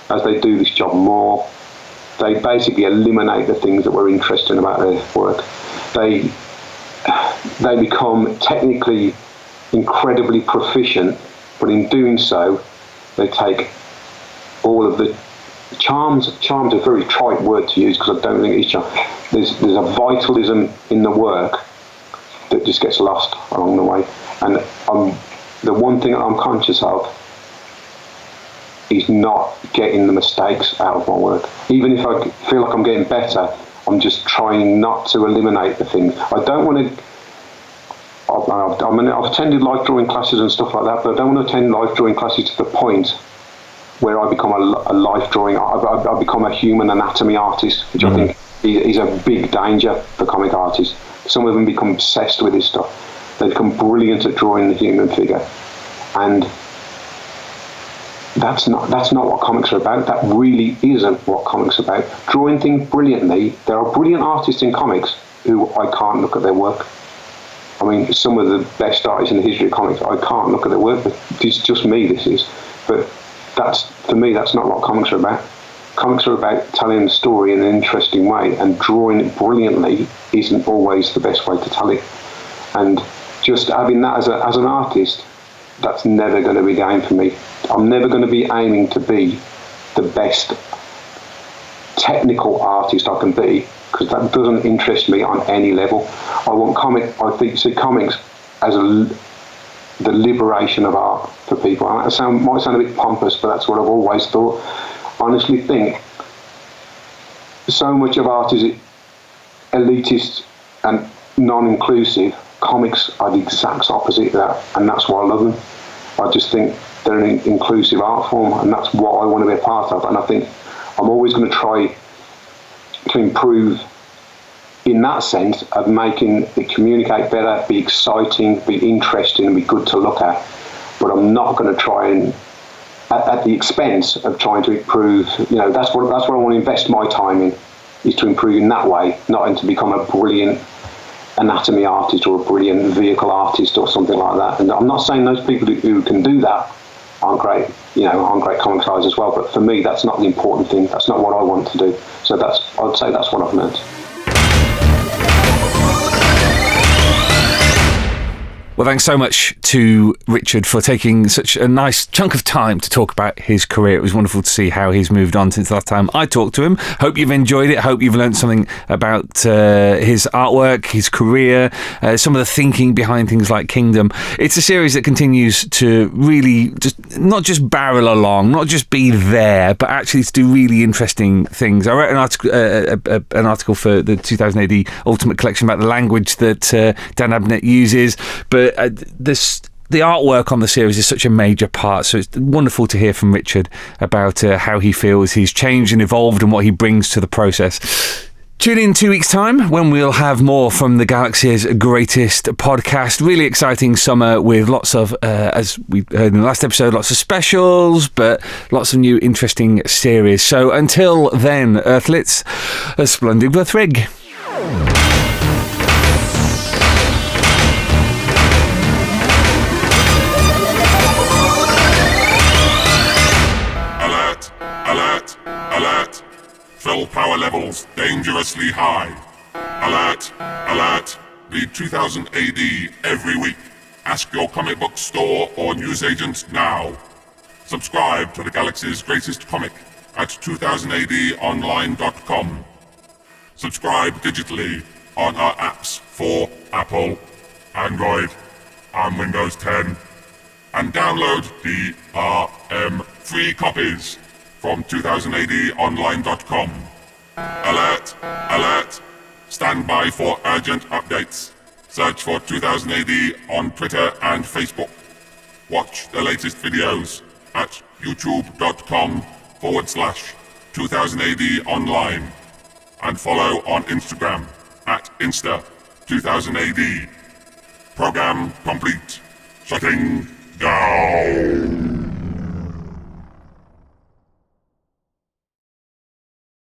S3: as they do this job more, they basically eliminate the things that were interesting about their work. They become technically incredibly proficient, but in doing so, they take all of the charms. Charms is a very trite word to use because I don't think it's charm. There's a vitalism in the work that just gets lost along the way. And the one thing that I'm conscious of is not getting the mistakes out of my work. Even if I feel like I'm getting better, I'm just trying not to eliminate the things. I don't want to. I've attended life drawing classes and stuff like that, but I don't want to attend life drawing classes to the point where I become a life drawing. I become a human anatomy artist, which I think is a big danger for comic artists. Some of them become obsessed with this stuff. They become brilliant at drawing the human figure, and that's not what comics are about. That really isn't what comics are about. Drawing things brilliantly. There are brilliant artists in comics who I can't look at their work. I mean, some of the best artists in the history of comics, I can't look at their work, but it's just me, this is. But for me, that's not what comics are about. Comics are about telling the story in an interesting way, and drawing it brilliantly isn't always the best way to tell it. And just having that as an artist, that's never going to be the aim for me. I'm never going to be aiming to be the best technical artist I can be, because that doesn't interest me on any level. I see comics as the liberation of art for people. And that might sound a bit pompous, but that's what I've always thought. I honestly think so much of art is elitist and non-inclusive. Comics are the exact opposite of that, and that's why I love them. I just think they're an inclusive art form, and that's what I want to be a part of. And I think I'm always going to try to improve in that sense of making it communicate better, be exciting, be interesting, and be good to look at. But I'm not going to try and, at the expense of trying to improve. That's what I want to invest my time in, is to improve in that way, not in to become a brilliant anatomy artist or a brilliant vehicle artist or something like that. And I'm not saying those people who can do that aren't great, aren't great comic artists as well. But for me, that's not the important thing. That's not what I want to do. So I'd say that's what I've learned.
S2: Well, thanks so much to Richard for taking such a nice chunk of time to talk about his career. It was wonderful to see how he's moved on since the last time I talked to him. Hope you've enjoyed it. Hope you've learned something about his artwork, his career, some of the thinking behind things like Kingdom. It's a series that continues to really not just barrel along, not just be there, but actually to do really interesting things. I wrote an article for the 2000 AD Ultimate Collection about the language that Dan Abnett uses, but the artwork on the series is such a major part, so it's wonderful to hear from Richard about how he feels he's changed and evolved and what he brings to the process. Tune in 2 weeks' time when we'll have more from the Galaxy's Greatest podcast. Really exciting summer with lots of, as we heard in the last episode, lots of specials, but lots of new interesting series. So until then, Earthlets, a splendid Thrig.
S1: Fill power levels dangerously high. Alert, alert. Read 2000 AD every week. Ask your comic book store or newsagent now. Subscribe to the Galaxy's Greatest Comic at 2000ADonline.com. Subscribe digitally on our apps for Apple, Android, and Windows 10. And download DRM free copies from 2000ADonline.com. Alert, alert. Stand by for urgent updates. Search for 2000 AD on Twitter and Facebook. Watch the latest videos at youtube.com/2000AD. facebook.com/2000 AD online and follow on Instagram at Insta2000 AD. Program complete. Shutting down.